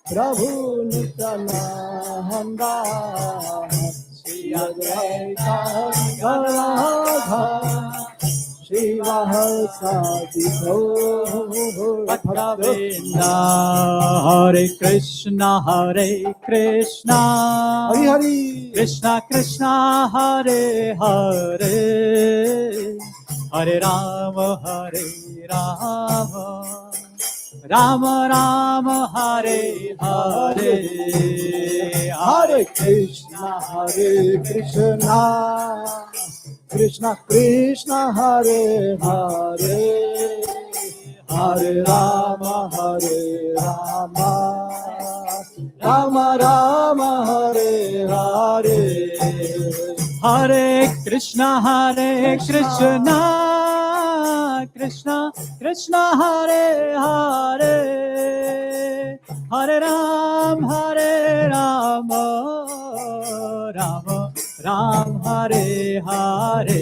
Prabhu Nityananda Shri Advaita Gadadhar Shivasadi Gaur Bhakta Vrinda. Hare Krishna Hare Hari Krishna Krishna Hare Hare Hare Rama Rama Rama Hare Hare. Hare Krishna Krishna Krishna Hare Hare Hare Rama Rama Rama Hare Hare. Hare Krishna Krishna Krishna Hare Hare Hare Rama Rama Hare Hare.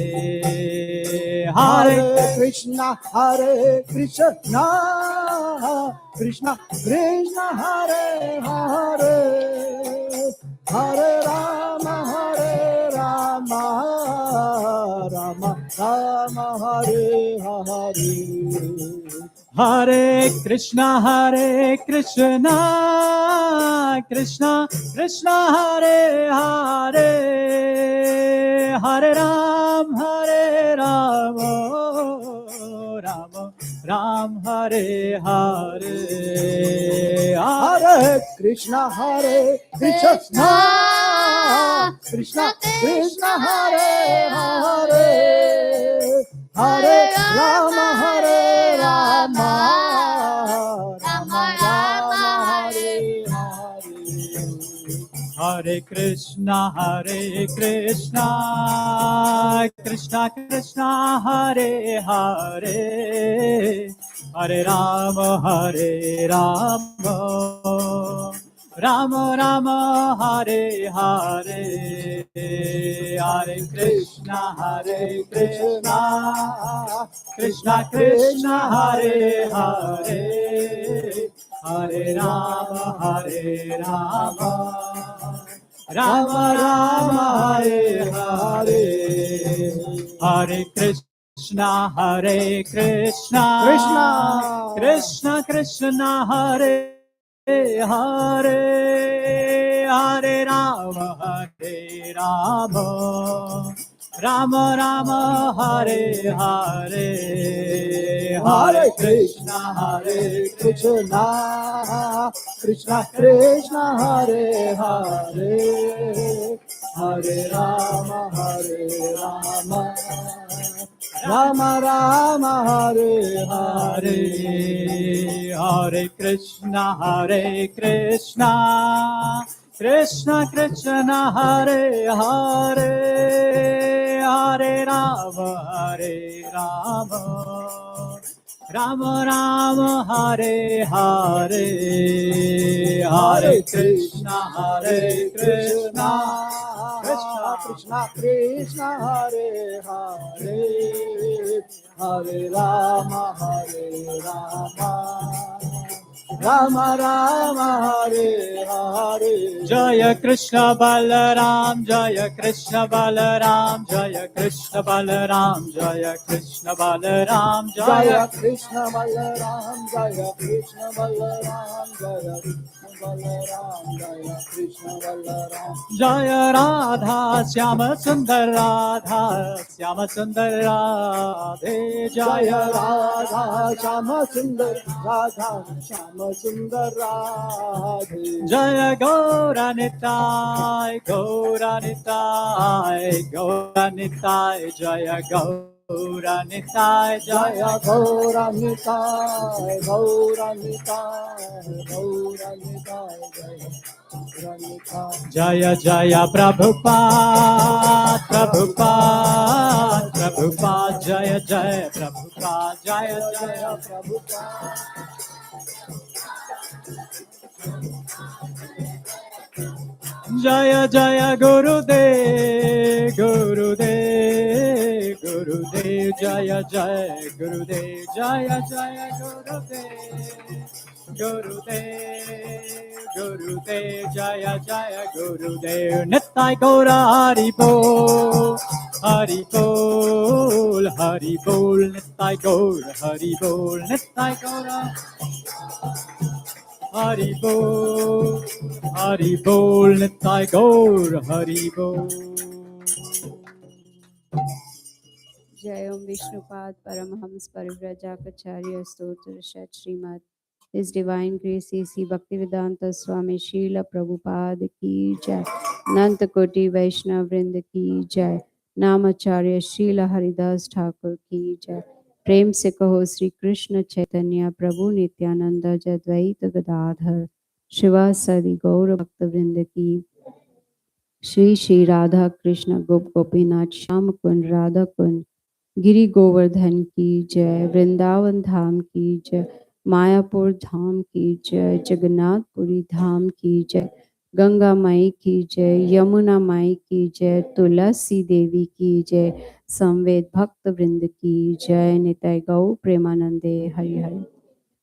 Hare Krishna Krishna Krishna Hare Hare Hare Rama Rama Hare Hare. Hare Krishna Krishna Krishna Hare Hare Hare Rama Rama Ram Hare Hare, Hare Krishna Krishna Krishna Krishna Hare Hare, Hare Rama Rama Rama Hare Hare, Hare Krishna Krishna Krishna Hare Hare, Hare Rama Rama Rama Hare Hare, Hare Krishna Krishna Krishna Hare Hare, Hare Rama Rama Rama Hare Hare, Hare Krishna Krishna Krishna Krishna Hare Hare, Hare Rama Rama Rama Hare Hare, Hare Krishna Krishna Krishna Hare Hare, Hare Rama Rama Rama Hare Hare, Hare Krishna Krishna Krishna Hare Hare, Hare Rama Rama Rama Hare Hare, Hare Krishna Krishna Krishna Hare Hare, Hare Rama Rama Rama Hare Hare, Jaya Krishna Balaram, Jaya Krishna Balaram, Jaya Krishna Balaram, Jaya Krishna Balaram, Jaya Krishna Balaram, Jaya Krishna Balaram, Jaya Krishna Balaram, Jaya Krishna Balaram, Jaya Radha Syama Sundar Radha Syama Sundar Radhe, Jaya Radha Syama Sundar Radha Syama Sundar Radhe, Jaya Gaura Nitai Gaura Nitai Gaura Nitai, Jaya Gaura Nitai, Jaya Gaura Nitai Gaura Nitai Gaura Nitai, Jaya Jaya Prabhupada Prabhupada Prabhupada, Jaya Jaya Prabhupada, Jaya Jaya Prabhupada, Jaya Jaya Gurudev Gurudev Gurudev, Jaya Jaya Gurudev, Jaya Jaya Gurudev Gurudev Gurudev, Jaya Jaya Gurudev, Nittai Gaura Hari Bol Hari Bol Hari Bol, Nittai Gaura Hari Bol, Nittai Gaura Hari Bol Nittai Gaur Hari Bol. Jai Om Vishnupad Paramahams Parivrajapacharya Stotra Shat Srimad. His Divine Grace A.C. Bhaktivedanta Swami Srila Prabhupada Ki Jai. Nanta Koti Vaishnav Vrinda Ki Jai. Namacharya Srila Haridas Thakur Ki Jai. प्रेम से कहो श्री कृष्ण चैतन्य प्रभु नित्यानंद जद्वैत गदाधर शिवासदि गौर भक्त वृंद की श्री श्री राधा कृष्ण गोप गोपीनाथ श्याम कुंड राधा कुंड गिरि गोवर्धन की जय, वृंदावन धाम की जय, मायापुर धाम की जय, जगन्नाथपुरी धाम की जय, गंगा माई की जय, यमुना माई की जय, तुलसी देवी की जय, संवेद भक्त वृंद की जय, निताय गौ प्रेमानंदे Hari Hari.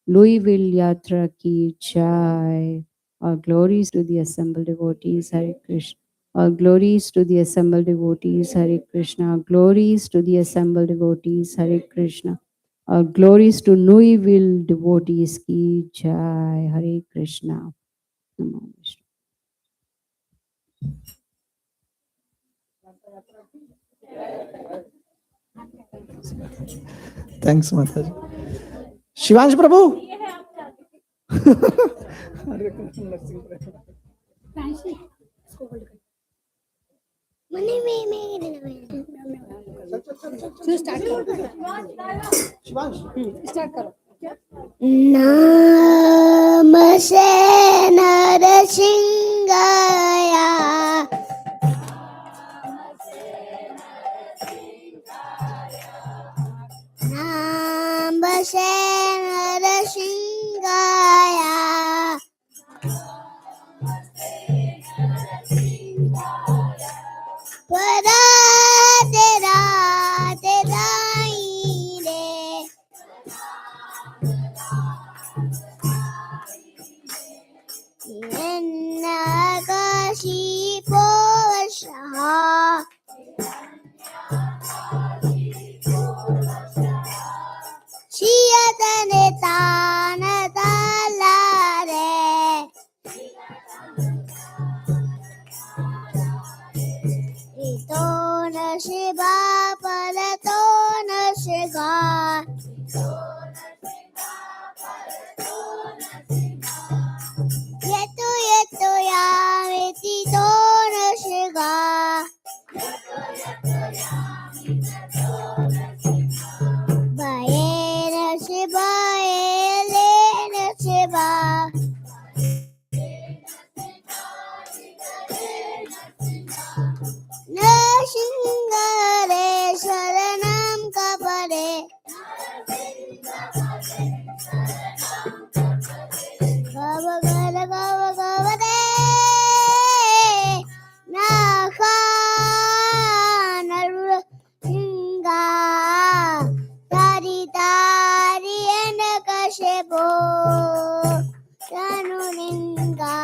Louisville Yatra ki jai. All glories to the assembled devotees, Hare Krishna. All glories to the assembled devotees, Hare Krishna. Glories to the assembled devotees, Hare Krishna. All glories to Louisville devotees ki jai. Hare Krishna. Namo Vishnu. Thanks, Mataji. Shivansh Prabhu Namaste Narasingaya Namaste Narasingaya Radhe Radhe Raine Nagashi Povasha Shiyatane Tana Talare Itona Shiva Palatona Shiva Yetu Yetu Yamiti Tona Shiva Bayena Shiva Elena Shiva Nashingare Sharanam Kapare Gavagara Gavagavade Naka Narura Singa Tari Tari Enakashebo Tanuninga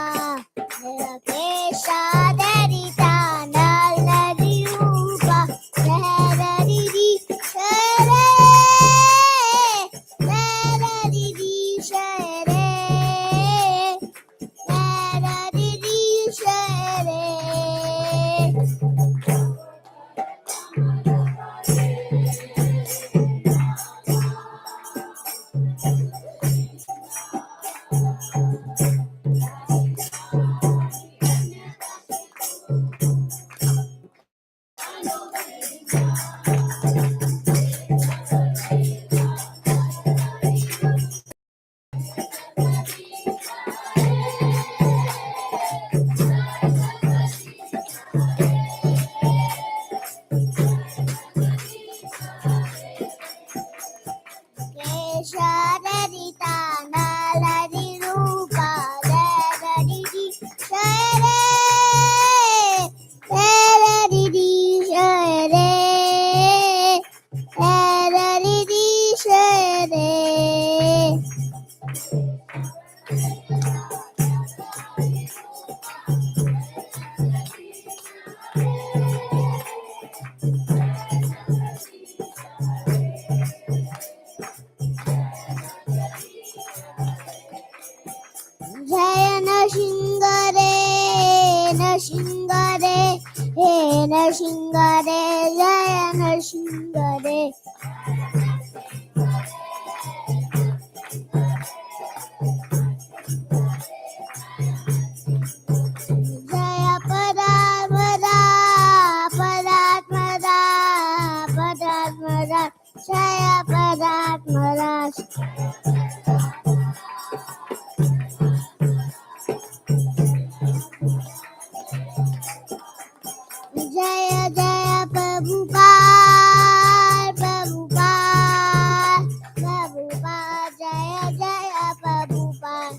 Kesha Darita Naladi Rupa Sararidi Sare Sararidi Sare Sararidi Sare Kesha Darita Naladi Rupa Sararidi Sare Sararidi Sare Sararidi Sare Jaya Nashingare Nashingare He Nashingare Jaya Nashingare Jaya Padatmada Padatmada Padatmada Jaya Padatmada Jaya Jaya Prabhupada Prabhupada Prabhupada Jaya Jaya Prabhupada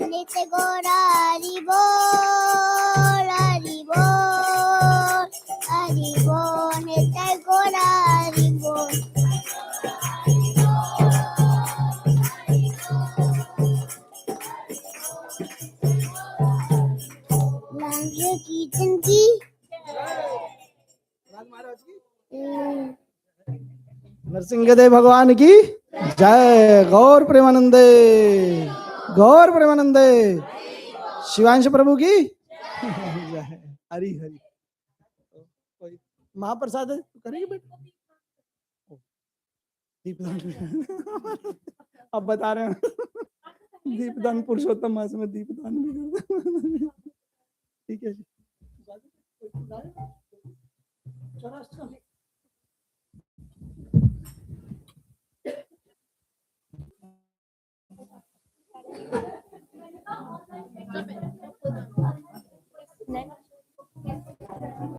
Nitya Gora Haribol Haribol Haribol Nitya Gora Haribol Ramji Kirtan ki Narasimhadeva भगवान की जय गौर प्रेमानंदे गौर प्रेमानंदे शिवांश प्रभु की जय हरी हरी। कोई महाप्रसाद है तो करेंगे बेटा। दीपदान अब बता रहे हैं दीपदान पुरुषोत्तम मास में दीपदान भी करते। ठीक है जी।